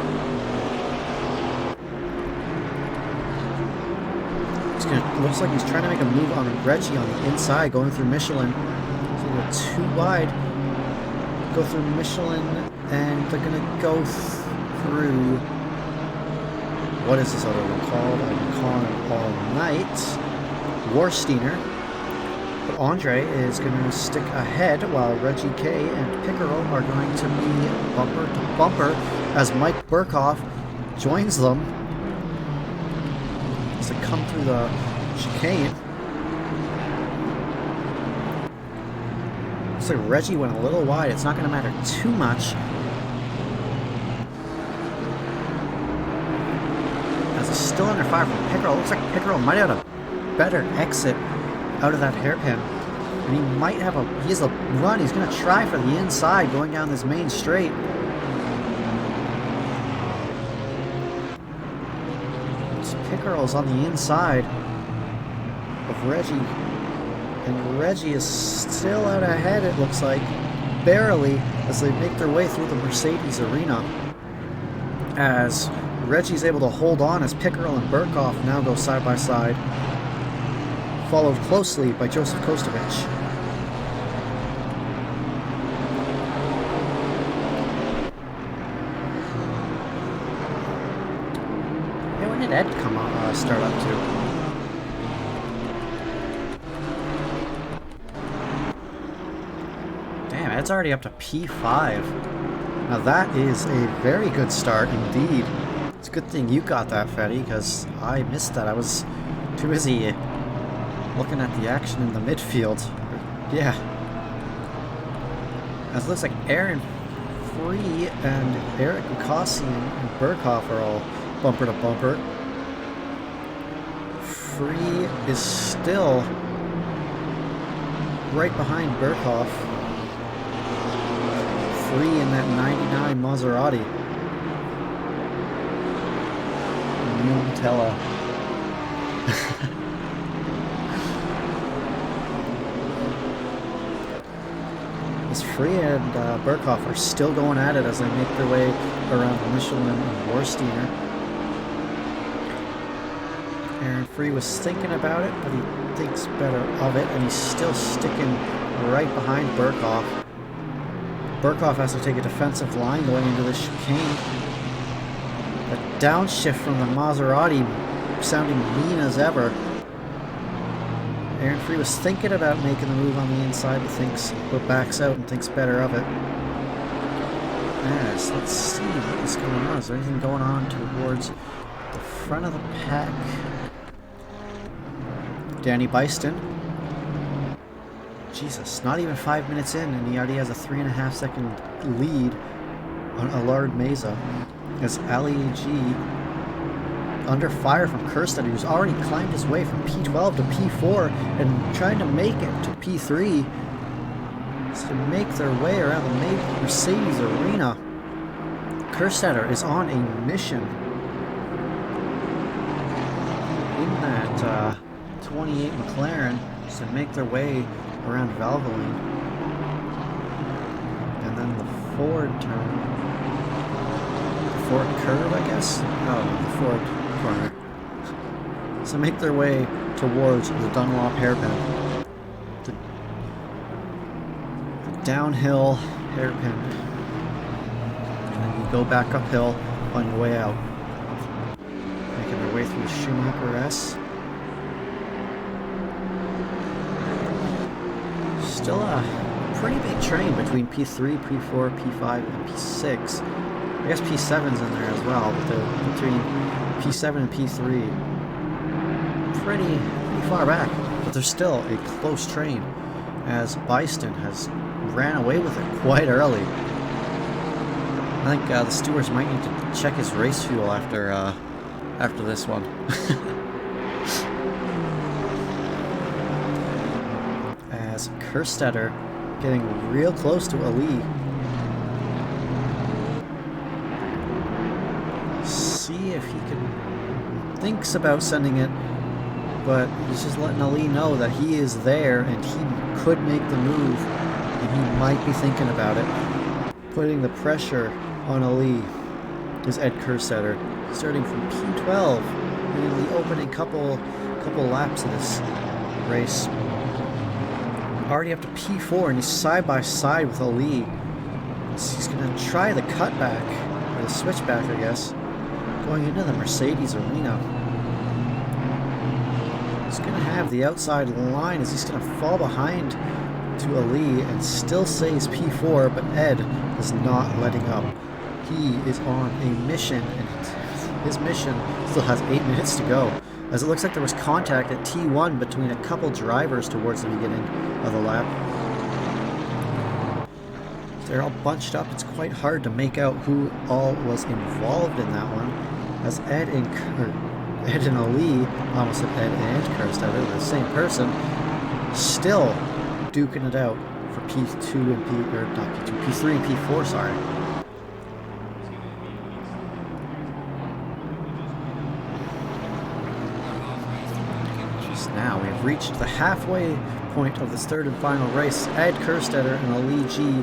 Speaker 1: Looks like he's trying to make a move on Reggie on the inside, going through Michelin. So go too wide. Go through Michelin, and they're going to go through... What is this other one called? I've been calling it all night. Warsteiner. But Andre is going to stick ahead, while Reggie K and Pickerel are going to be bumper to bumper as Mike Burkhoff joins them as they come through the chicane. Looks like Reggie went a little wide. It's not going to matter too much, as it's still under fire from Pickerel. Looks like Pickerel might have a better exit out of that hairpin, and he has a run. He's going to try for the inside going down this main straight. Pickerel's on the inside of Reggie, and Reggie is still out ahead, it looks like, barely, as they make their way through the Mercedes arena, as Reggie's able to hold on as Pickerel and Burkhoff now go side by side, followed closely by Joseph Kostovich. Hey, when did Ed come start up to? Damn, Ed's already up to P5. Now that is a very good start indeed. It's a good thing you got that, Fetty, because I missed that. I was too busy looking at the action in the midfield. Yeah. As it looks like Aaron Free and Eric Bukasian and Burkhoff are all bumper to bumper. Free is still right behind Burkhoff. Free in that 99 Maserati. Nutella. As Free and Burkhoff are still going at it as they make their way around Michelin and Warsteiner. Aaron Free was thinking about it, but he thinks better of it, and he's still sticking right behind Burkhoff.
Speaker 2: Burkhoff has to take a defensive line going into the chicane. A downshift from the Maserati sounding mean as ever. Aaron Free was thinking about making the move on the inside, but backs out and thinks better of it. Yes, let's see what is going on. Is there anything going on towards the front of the pack? Danny Byston. Jesus, not even 5 minutes in, and he already has a 3.5 second lead on Aldred Mesa. As Ali G under fire from Kerstead, who's already climbed his way from P12 to P4 and trying to make it to P3 to make their way around the Mercedes arena. Kerstead is on a mission in that 28 McLaren to make their way around Valvoline, and then the Ford turn, the Ford curve, I guess? Oh, the Ford corner. So make their way towards the Dunlop hairpin. The downhill hairpin. And then you go back uphill on your way out. Making their way through the Schumacher S. Still a pretty big train between P3, P4, P5, and P6. I guess P7's in there as well, but between P7 and P3, pretty far back. But there's still a close train, as Byston has ran away with it quite early. I think the stewards might need to check his race fuel after this one. As Kerstead getting real close to Ali. See if he can... thinks about sending it, but he's just letting Ali know that he is there and he could make the move, and he might be thinking about it. Putting the pressure on Ali is Ed Kerstead, starting from P12 in the opening couple laps of this race. Already up to P4, and he's side by side with Ali. So he's going to try the cutback, or the switchback, I guess, going into the Mercedes arena. He's going to have the outside line as he's going to fall behind to Ali and still says P4, but Ed is not letting up. He is on a mission, and his mission still has 8 minutes to go, as it looks like there was contact at T1 between a couple drivers towards the beginning of the lap. They're all bunched up. It's quite hard to make out who all was involved in that one, as Ed and Ali, almost said Ed and Kerstead, they're the same person, still duking it out for P2 and P3 and P4, sorry. Now we have reached the halfway point of this third and final race. Ed Kerstead and Ali G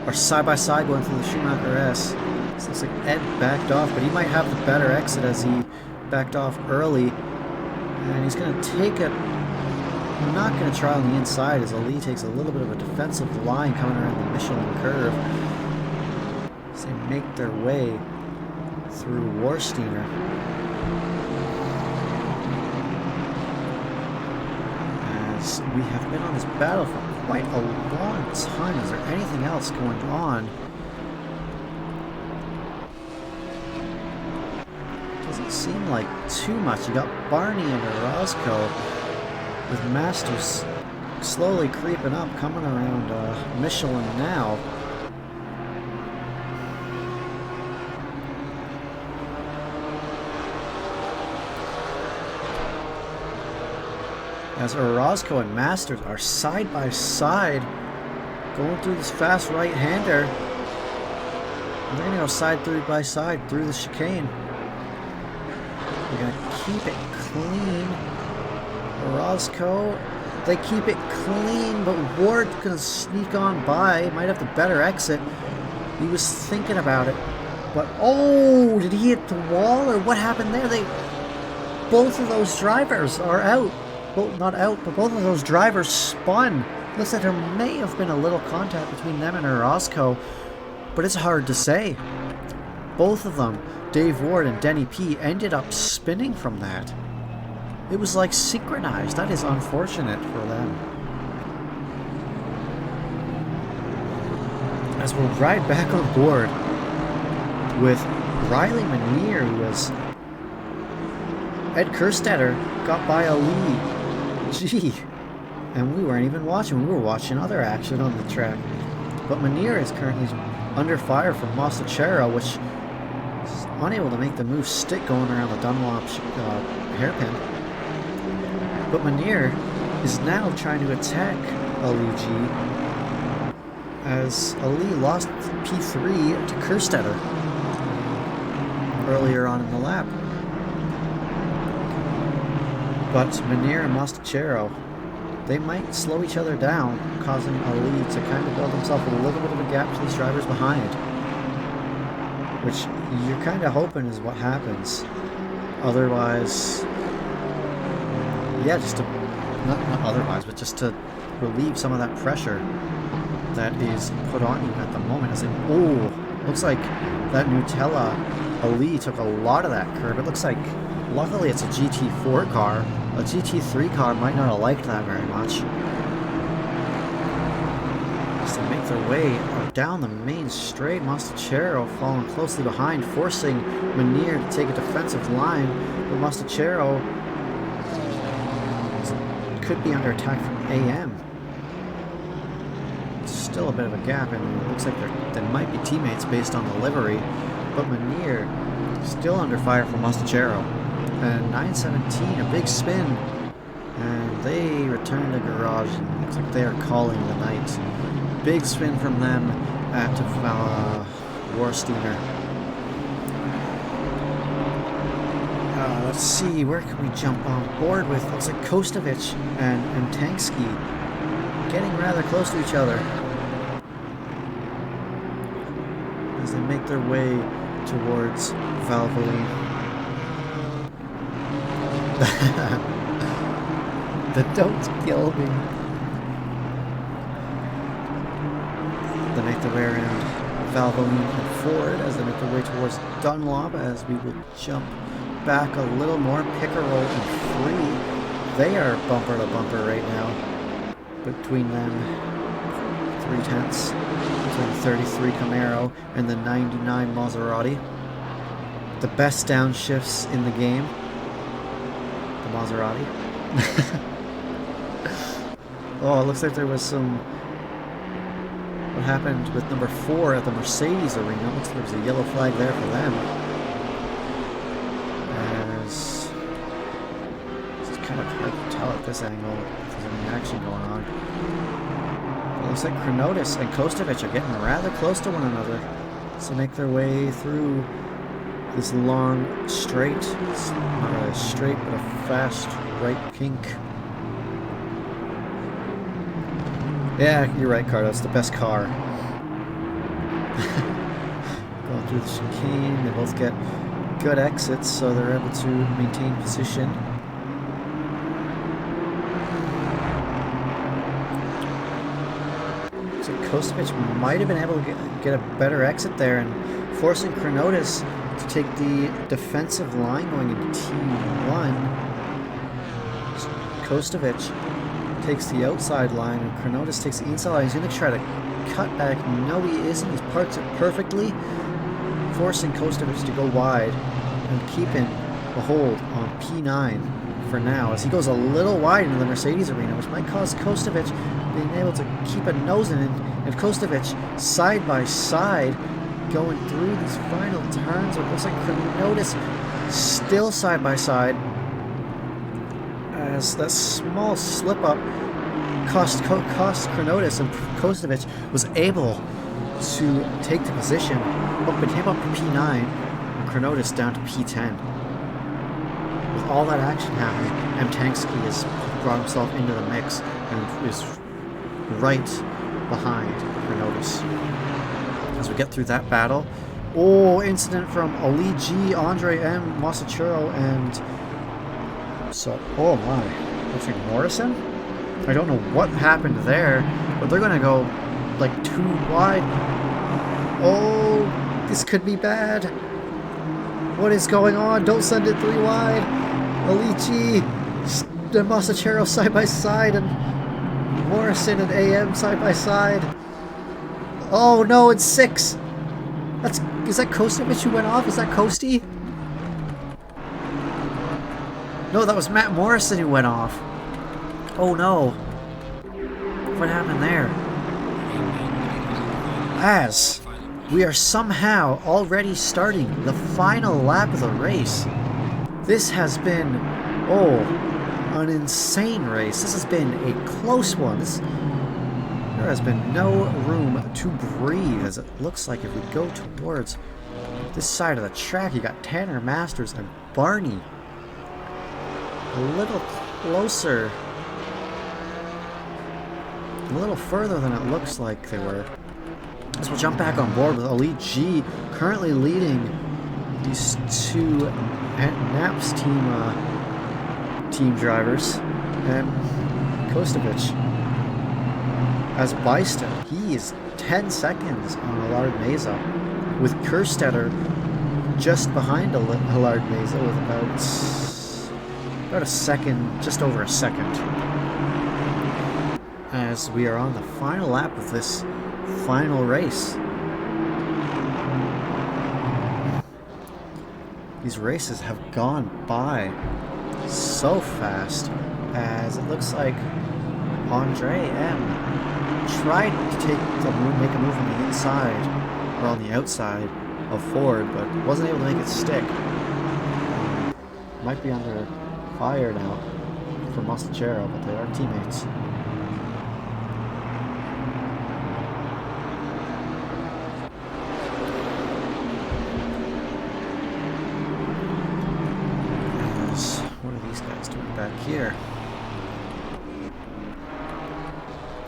Speaker 2: are side by side going through the Schumacher S. This looks like Ed backed off, but he might have the better exit as he backed off early. And he's going to take it. I'm not going to try on the inside as Ali takes a little bit of a defensive line coming around the Michelin curve. As they make their way through Warsteiner. We have been on this battle for quite a long time. Is there anything else going on? Doesn't seem like too much. You got Barney and Orozco with Masters slowly creeping up, coming around Michelin now. As Orozco and Masters are side by side going through this fast right-hander. They're going to go side by side through the chicane. They're going to keep it clean. Orozco, they keep it clean, but Ward's going to sneak on by. Might have the better exit. He was thinking about it. But, oh, did he hit the wall or what happened there? Both of those drivers are out. Well, not out, but both of those drivers spun Looks like there may have been a little contact between them and Orozco, but it's hard to say. Both of them, Dave Ward and Denny P, ended up spinning from that. It was like synchronized. That is unfortunate for them. As we'll ride back on board with Riley Manier, who was Ed Kerstetter, got by a lead. Gee. And we weren't even watching. We were watching other action on the track. But Manier is currently under fire from Mostachero, which is unable to make the move stick going around the Dunlop hairpin. But Manier is now trying to attack Ali G, as Ali lost P3 to Kerstetter earlier on in the lap. But Manier and Mostachero, they might slow each other down, causing Ali to kind of build himself a little bit of a gap to these drivers behind. Which you're kind of hoping is what happens. Otherwise, yeah, just to, not otherwise, but just to relieve some of that pressure that is put on you at the moment. As looks like that Nutella Ali took a lot of that curb. It looks like, luckily it's a GT4 car. A GT3 car might not have liked that very much. As they make their way down the main straight, Mostachero following closely behind, forcing Manier to take a defensive line. But Mostachero could be under attack from AM. Still a bit of a gap, and it looks like they might be teammates based on the livery. But Manier still under fire from Mostachero. And 917, a big spin, and they return to garage, and it looks like they are calling the night. Big spin from them at Warsteiner. Let's see, where can we jump on board with? Looks like Kostovic and Tankski getting rather close to each other as they make their way towards Valvoline. The don't kill me. They make their way around Valvoline and Ford as they make their way towards Dunlop, as we will jump back a little more. Pickerel and Free, they are bumper to bumper right now. Between them, 3/10 between the 33 Camaro and the 99 Maserati. The best downshifts in the game. Maserati. Oh, it looks like there was some... What happened with number 4 at the Mercedes arena? It looks like there was a yellow flag there for them. As... It's kind of hard to tell at this angle if there's any action going on. It looks like Chronotis and Kostovic are getting rather close to one another. So make their way through this long straight. It's not really straight, but a fast right kink. Yeah, you're right, Carlos. The best car. Going through the chicane. They both get good exits, so they're able to maintain position. So Kostovic might have been able to get a better exit there, and forcing Chronotis to take the defensive line going into T1. Kostovic takes the outside line, and Chronotis takes the inside line. He's going to try to cut back. No, he isn't. He's parked it perfectly, forcing Kostovic to go wide and keeping a hold on P9 for now, as he goes a little wide into the Mercedes arena, which might cause Kostovic being able to keep a nose in it, and Kostovic side by side going through these final turns. It looks like Chronotis still side by side, as that small slip up cost Chronotis, and Kostovic was able to take the position, bumping him up to P9 and Chronotis down to P10. With all that action happening, M. Tankski has brought himself into the mix and is right behind Chronotis. As we get through that battle, incident from Ali G, Andre M, Mostachero, and so, oh my, looks like Morrison? I don't know what happened there, but they're going to go like 2 wide. Oh, this could be bad. What is going on? Don't send it 3 wide. Alici and Masachero side by side, and Morrison and AM side by side. Oh no, it's 6. Is that Kostovich who went off? Is that Kosti? No, that was Matt Morrison who went off. Oh no. What happened there? As we are somehow already starting the final lap of the race. This has been, an insane race. This has been a close one. There has been no room to breathe, as it looks like if we go towards this side of the track, you got Tanner Masters and Barney a little closer, a little further than it looks like they were. So we'll jump back on board with Elite G currently leading these 2 Naps team drivers, and Kostovich as Byston. He is 10 seconds on Allard Meza, with Kerstetter just behind Allard Meza with about a second, just over a second. As we are on the final lap of this final race. These races have gone by so fast, as it looks like Andre M tried to make a move on the inside or on the outside of Ford, but wasn't able to make it stick. Might be under fire now for Mastachero, but they are teammates. What are these guys doing back here?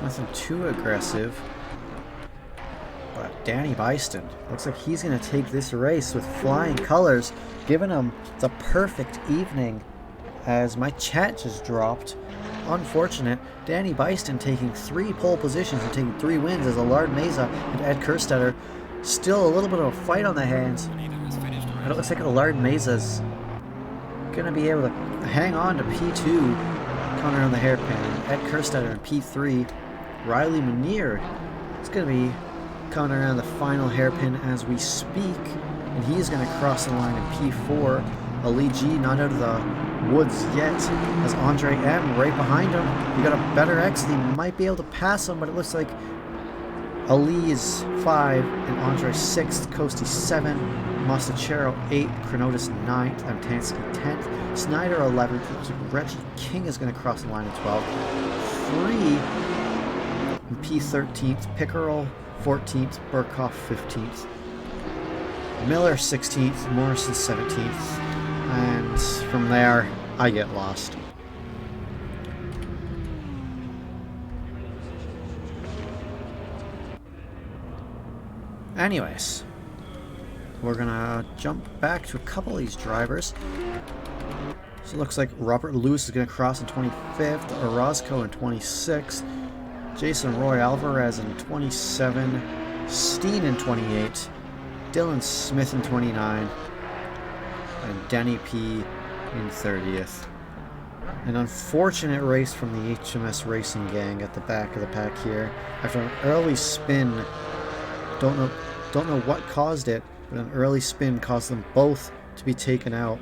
Speaker 2: Nothing too aggressive. But Danny Byston looks like he's going to take this race with flying colors, giving him the perfect evening, as my chat just dropped. Unfortunate. Danny Byston taking 3 pole positions and taking 3 wins, as Allard Meza and Ed Kerstetter still a little bit of a fight on the hands. And it looks like Allard Meza's going to be able to hang on to P2, coming around the hairpin. Ed Kerstetter in P3. Riley Manier is going to be coming around the final hairpin as we speak, and he is going to cross the line in P4. Ali G not out of the woods yet, as Andre M right behind him. He got a better exit. He might be able to pass him, but it looks like Ali is 5 and Andre 6th, Kosti 7, Mastachero 8, Chronotis 9th, Amtansky 10th, Snyder 11th. Looks like Reggie King is going to cross the line in 12th. 3 and P13th, Pickerel 14th, Burkhoff 15th, Miller 16th, Morrison 17th, and from there I get lost. Anyways, we're gonna jump back to a couple of these drivers. So it looks like Robert Lewis is gonna cross in 25th, Orozco in 26th, Jason Roy Alvarez in 27, Steen in 28, Dylan Smith in 29, and Denny P in 30th. An unfortunate race from the HMS Racing Gang at the back of the pack here. After an early spin, don't know what caused it, but an early spin caused them both to be taken out.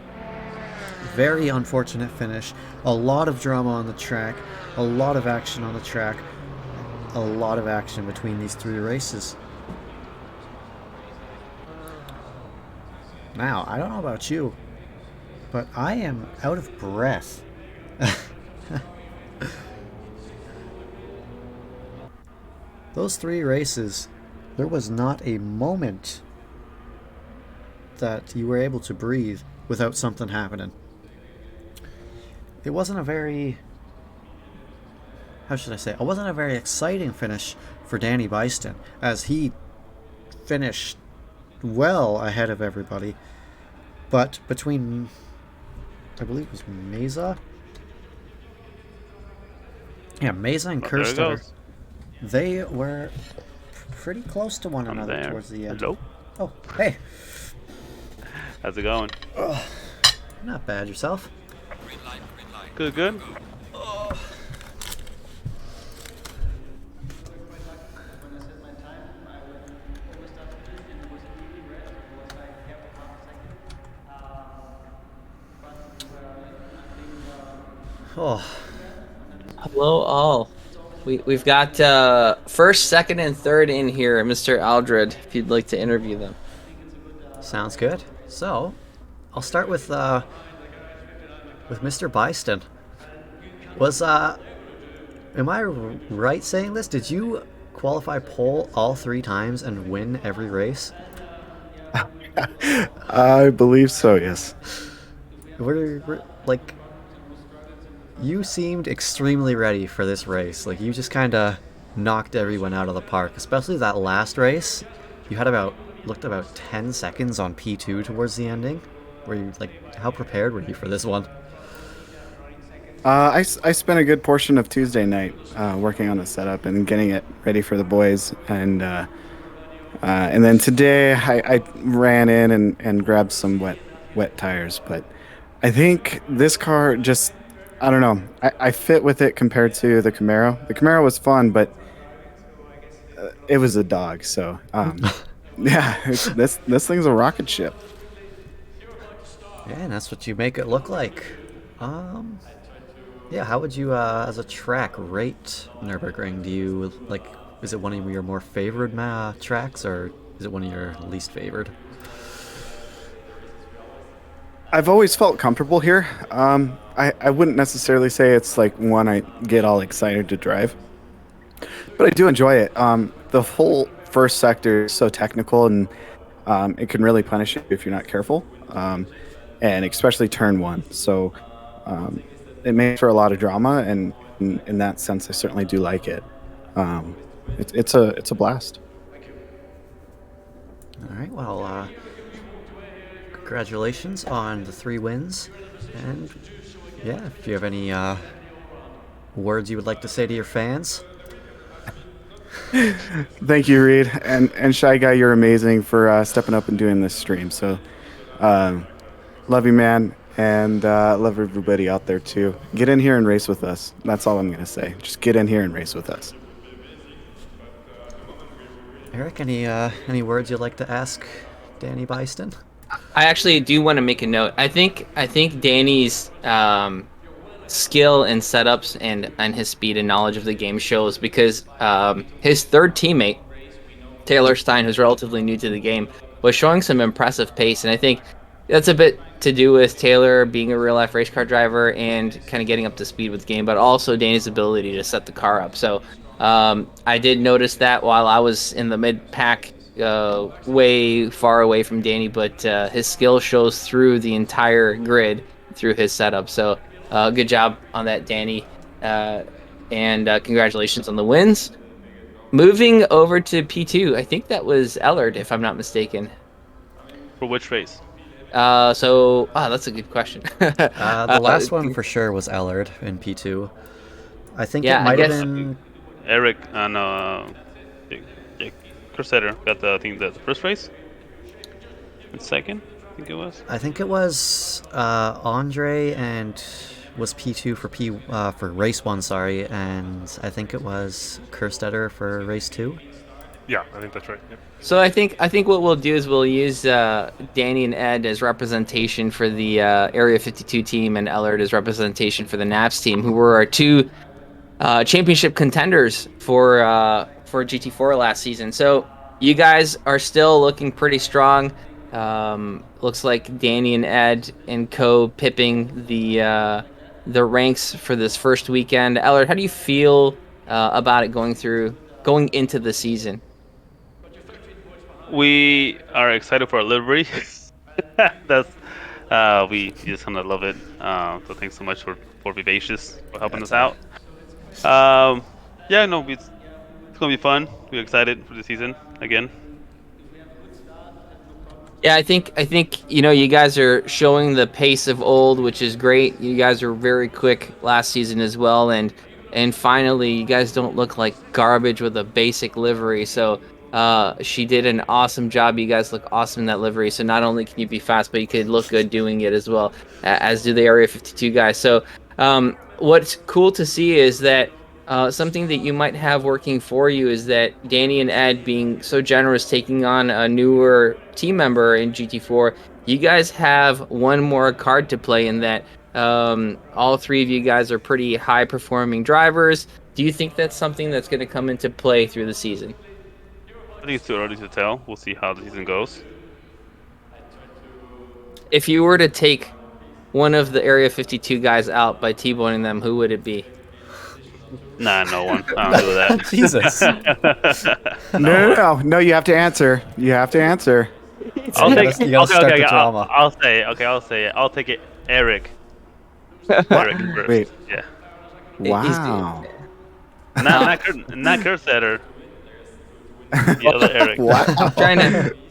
Speaker 2: Very unfortunate finish. A lot of drama on the track, a lot of action on the track, a lot of action between these 3 races. Now, I don't know about you, but I am out of breath. Those 3 races, there was not a moment that you were able to breathe without something happening. It wasn't a very, how should I say, it wasn't a very exciting finish for Danny Byston, as he finished well ahead of everybody. But between, I believe it was Meza Yeah, Mesa and
Speaker 3: Oh, there it
Speaker 2: Kerstetter,
Speaker 3: goes.
Speaker 2: they were pretty close to one
Speaker 3: I'm
Speaker 2: another
Speaker 3: there.
Speaker 2: towards the end.
Speaker 3: Hello?
Speaker 2: Oh, hey.
Speaker 3: How's it going?
Speaker 2: Not bad. Yourself?
Speaker 3: Good, good.
Speaker 2: Oh,
Speaker 4: Hello, all. We've got first, second, and third in here, Mr. Aldred. If you'd like to interview them.
Speaker 2: sounds good. So, I'll start with Mr. Byston. Was am I right saying this? Did you qualify pole all 3 times and win every race?
Speaker 5: I believe so, yes.
Speaker 2: Like, you seemed extremely ready for this race. Like, you just kind of knocked everyone out of the park, especially that last race. You had looked about 10 seconds on P2 towards the ending. Were you, like, how prepared were you for this one?
Speaker 5: I spent a good portion of Tuesday night working on the setup and getting it ready for the boys. And then today I ran in and grabbed some wet tires. But I think this car just, I don't know, I fit with it compared to the Camaro. The Camaro was fun, but it was a dog. So, yeah, this thing's a rocket ship.
Speaker 2: Yeah, and that's what you make it look like. Yeah, how would you, as a track, rate Nurburgring? Do you, like, is it one of your more favored tracks, or is it one of your least favored?
Speaker 5: I've always felt comfortable here. I wouldn't necessarily say it's like one I get all excited to drive, but I do enjoy it. The whole first sector is so technical, and it can really punish you if you're not careful, and especially turn one. So it makes for a lot of drama, and in that sense, I certainly do like it. Um, it's a blast.
Speaker 2: All right, well, congratulations on the 3 wins. And, yeah, if you have any words you would like to say to your fans.
Speaker 5: Thank you, Reid, and Shy Guy. You're amazing for stepping up and doing this stream. So, um, love you, man, and love everybody out there too. Get in here and race with us. That's all I'm gonna say. Just get in here and race with us.
Speaker 2: Eric, any words you'd like to ask Danny Byston?
Speaker 4: I actually do want to make a note. I think Danny's skill and setups and his speed and knowledge of the game shows because his third teammate, Taylor Stein, who's relatively new to the game, was showing some impressive pace, and I think that's a bit to do with Taylor being a real life race car driver and kind of getting up to speed with the game, but also Danny's ability to set the car up. So I did notice that while I was in the mid pack, way far away from Danny, but his skill shows through the entire grid through his setup. So good job on that, Danny, and congratulations on the wins. Moving over to P2, I think that was Ellard, if I'm not mistaken.
Speaker 3: For which race?
Speaker 4: That's a good question.
Speaker 2: The last one for sure was Ellard in P2. I think
Speaker 4: Yeah,
Speaker 2: it
Speaker 4: I
Speaker 2: might have
Speaker 4: guess-
Speaker 2: been.
Speaker 3: Eric and Crusader got the first race. And second, I think it was.
Speaker 2: I think it was Andre and was P2 for race 1, sorry, and I think it was Kerstetter for race 2.
Speaker 6: Yeah, I think that's right. Yep.
Speaker 4: So I think what we'll do is we'll use Danny and Ed as representation for the Area 52 team and Ellard as representation for the Naps team, who were our two championship contenders for GT4 last season. So you guys are still looking pretty strong. Looks like Danny and Ed and co pipping the ranks for this first weekend. Ellard, how do you feel about it going into the season?
Speaker 3: We are excited for our livery. That's we just kind of love it. So thanks so much for Vivacious for helping us out. Yeah, no, it's gonna be fun. We're excited for the season again.
Speaker 4: Yeah, I think you guys are showing the pace of old, which is great. You guys are very quick last season as well, and And finally, you guys don't look like garbage with a basic livery. So she did an awesome job. You guys look awesome in that livery. So not only can you be fast, but you could look good doing it as well, as do the Area 52 guys. So what's cool to see is that something that you might have working for you is that Danny and Ed being so generous, taking on a newer team member in GT4, you guys have one more card to play in that. All three of you guys are pretty high performing drivers. Do you think that's something that's going to come into play through the season?
Speaker 3: I think it's too early to tell. We'll see how the season goes.
Speaker 4: If you were to take one of the Area 52 guys out by T-boning them, who would it be?
Speaker 3: Nah, no one. I don't do that.
Speaker 1: Jesus.
Speaker 5: No. You have to answer. You have to answer.
Speaker 3: I'll
Speaker 1: You
Speaker 3: take.
Speaker 1: gotta start
Speaker 3: Okay.
Speaker 1: the drama.
Speaker 3: I'll say. Okay, I'll say it. I'll take it. Eric. Eric first.
Speaker 5: Wait.
Speaker 3: Yeah.
Speaker 5: Wow.
Speaker 3: Not Kurt Setter. The other Eric.
Speaker 5: Wow.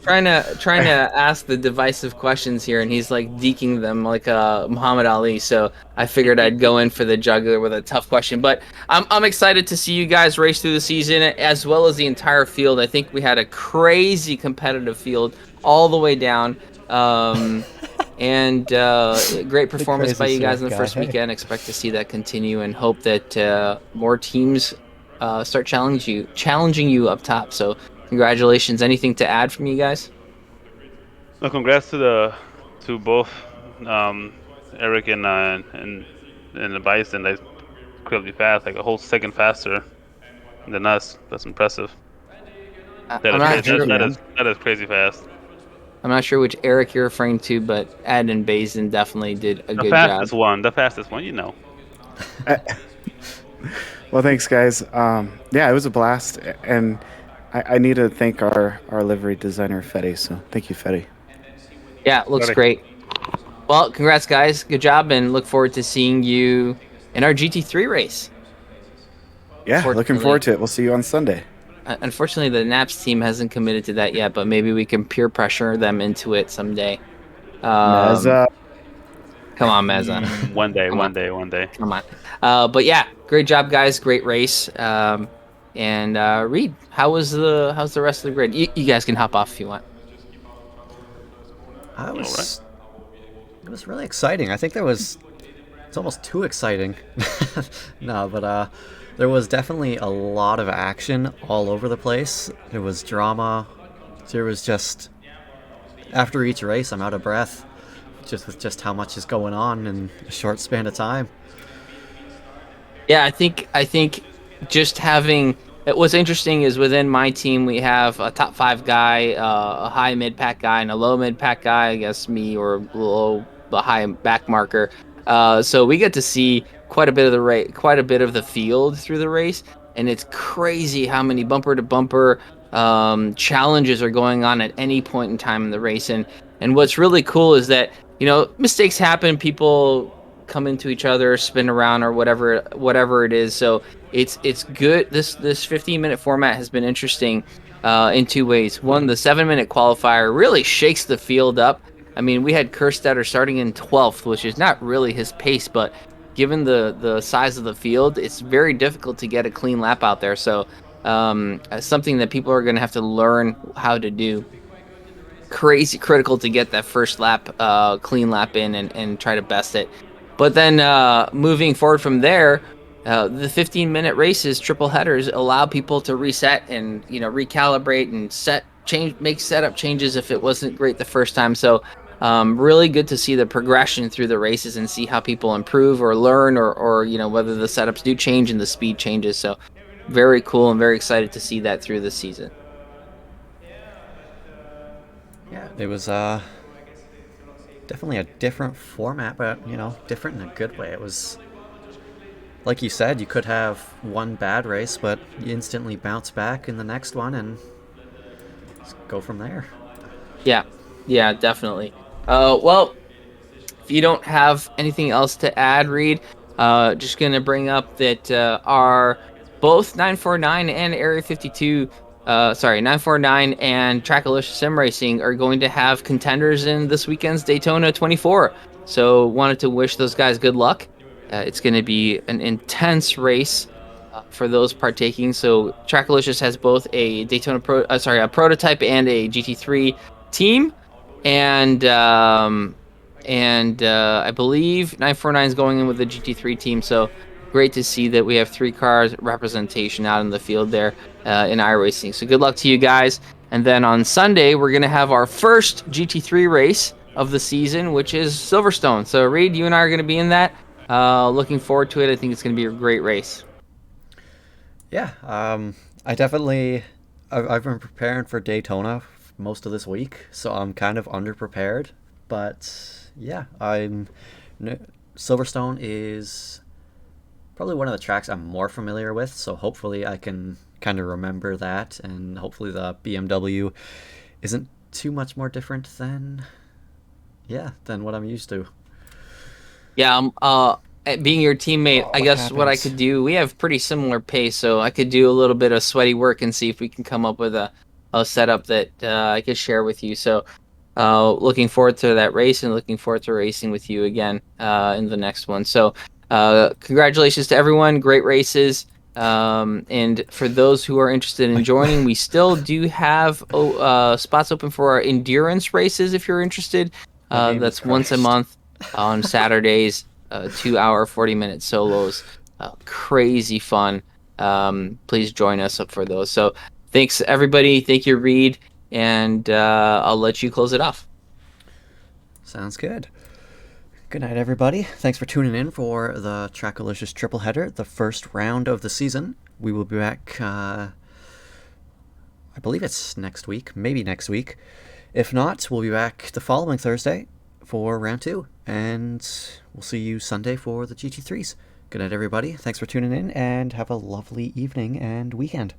Speaker 4: trying to ask the divisive questions here, and he's like deking them like Muhammad Ali. So I figured I'd go in for the juggler with a tough question. But I'm excited to see you guys race through the season as well as the entire field. I think we had a crazy competitive field all the way down. And great performance by you guys in the first weekend. Expect to see that continue and hope that more teams start challenging you up top. So congratulations. Anything to add from you guys?
Speaker 3: No, congrats to both Eric and the Bison. They incredibly fast, like a whole second faster than us. That's impressive. That is crazy fast.
Speaker 4: I'm not sure which Eric you're referring to, but Ed and Bazin definitely did a good job.
Speaker 3: The fastest one, you know.
Speaker 5: Well, thanks, guys. Yeah, it was a blast, and I need to thank our livery designer, Fetty. So thank you, Fetty.
Speaker 4: Yeah, it looks great. Well, congrats, guys. Good job, and look forward to seeing you in our GT3 race.
Speaker 5: Yeah, looking forward to it. We'll see you on Sunday.
Speaker 4: Unfortunately, the Naps team hasn't committed to that yet, but maybe we can peer pressure them into it someday.
Speaker 5: Mezza.
Speaker 4: Come on, Mezza.
Speaker 3: One day.
Speaker 4: Come on. But yeah, great job, guys. Great race. And Reid, how's the rest of the grid? You guys can hop off if you want.
Speaker 1: It was really exciting. I think it's almost too exciting. No, but there was definitely a lot of action all over the place. There was drama. There was just, after each race, I'm out of breath just with just how much is going on in a short span of time.
Speaker 4: Yeah, I think just having, what's interesting is within my team we have a top 5 guy, a high mid pack guy, and a low mid pack guy. I guess me or the high back marker. So we get to see quite a bit of the field through the race, and it's crazy how many bumper to bumper challenges are going on at any point in time in the race. And what's really cool is that, mistakes happen, people come into each other, spin around, or whatever it is. So it's good. This 15-minute format has been interesting in two ways. One, the 7-minute qualifier really shakes the field up. I mean, we had Kerstetter starting in 12th, which is not really his pace, but given the size of the field, it's very difficult to get a clean lap out there. So something that people are going to have to learn how to do. Crazy critical to get that first lap, clean lap in and try to best it. But then moving forward from there, the 15-minute races, triple headers, allow people to reset and recalibrate and make setup changes if it wasn't great the first time. So really good to see the progression through the races and see how people improve or learn or whether the setups do change and the speed changes. So very cool and very excited to see that through the season.
Speaker 1: Yeah, it was definitely a different format, but different in a good way. It was, like you said, you could have one bad race, but you instantly bounce back in the next one and go from there. Yeah,
Speaker 4: definitely. Well, if you don't have anything else to add, Reid, just gonna bring up that our both 949 and Area 52. 949 and Trackalicious Sim Racing are going to have contenders in this weekend's Daytona 24. So wanted to wish those guys good luck. It's going to be an intense race for those partaking. So Trackalicious has both a a prototype and a GT3 team, and I believe 949 is going in with the GT3 team. So great to see that we have 3 cars representation out in the field there in iRacing. So good luck to you guys. And then on Sunday, we're going to have our first GT3 race of the season, which is Silverstone. So Reid, you and I are going to be in that. Looking forward to it. I think it's going to be a great race.
Speaker 2: Yeah, I definitely. I've been preparing for Daytona most of this week, so I'm kind of underprepared. But yeah, Silverstone is probably one of the tracks I'm more familiar with, so hopefully I can kind of remember that, and hopefully the BMW isn't too much more different than what I'm used to.
Speaker 4: Yeah, being your teammate, I guess what I
Speaker 2: happens?
Speaker 4: could do, we have pretty similar pace, so I could do a little bit of sweaty work and see if we can come up with a setup that I could share with you. So looking forward to that race and looking forward to racing with you again in the next one. So congratulations to everyone. Great races. And for those who are interested in joining, we still do have spots open for our endurance races if you're interested. That's once a month on Saturdays, 2-hour, 40-minute solos. Crazy fun. Please join us up for those. So thanks, everybody. Thank you, Reid. And I'll let you close it off.
Speaker 2: Sounds good. Good night, everybody. Thanks for tuning in for the Trackalicious triple header, the first round of the season. We will be back, I believe it's next week, maybe next week. If not, we'll be back the following Thursday for round 2, and we'll see you Sunday for the GT3s. Good night, everybody. Thanks for tuning in, and have a lovely evening and weekend.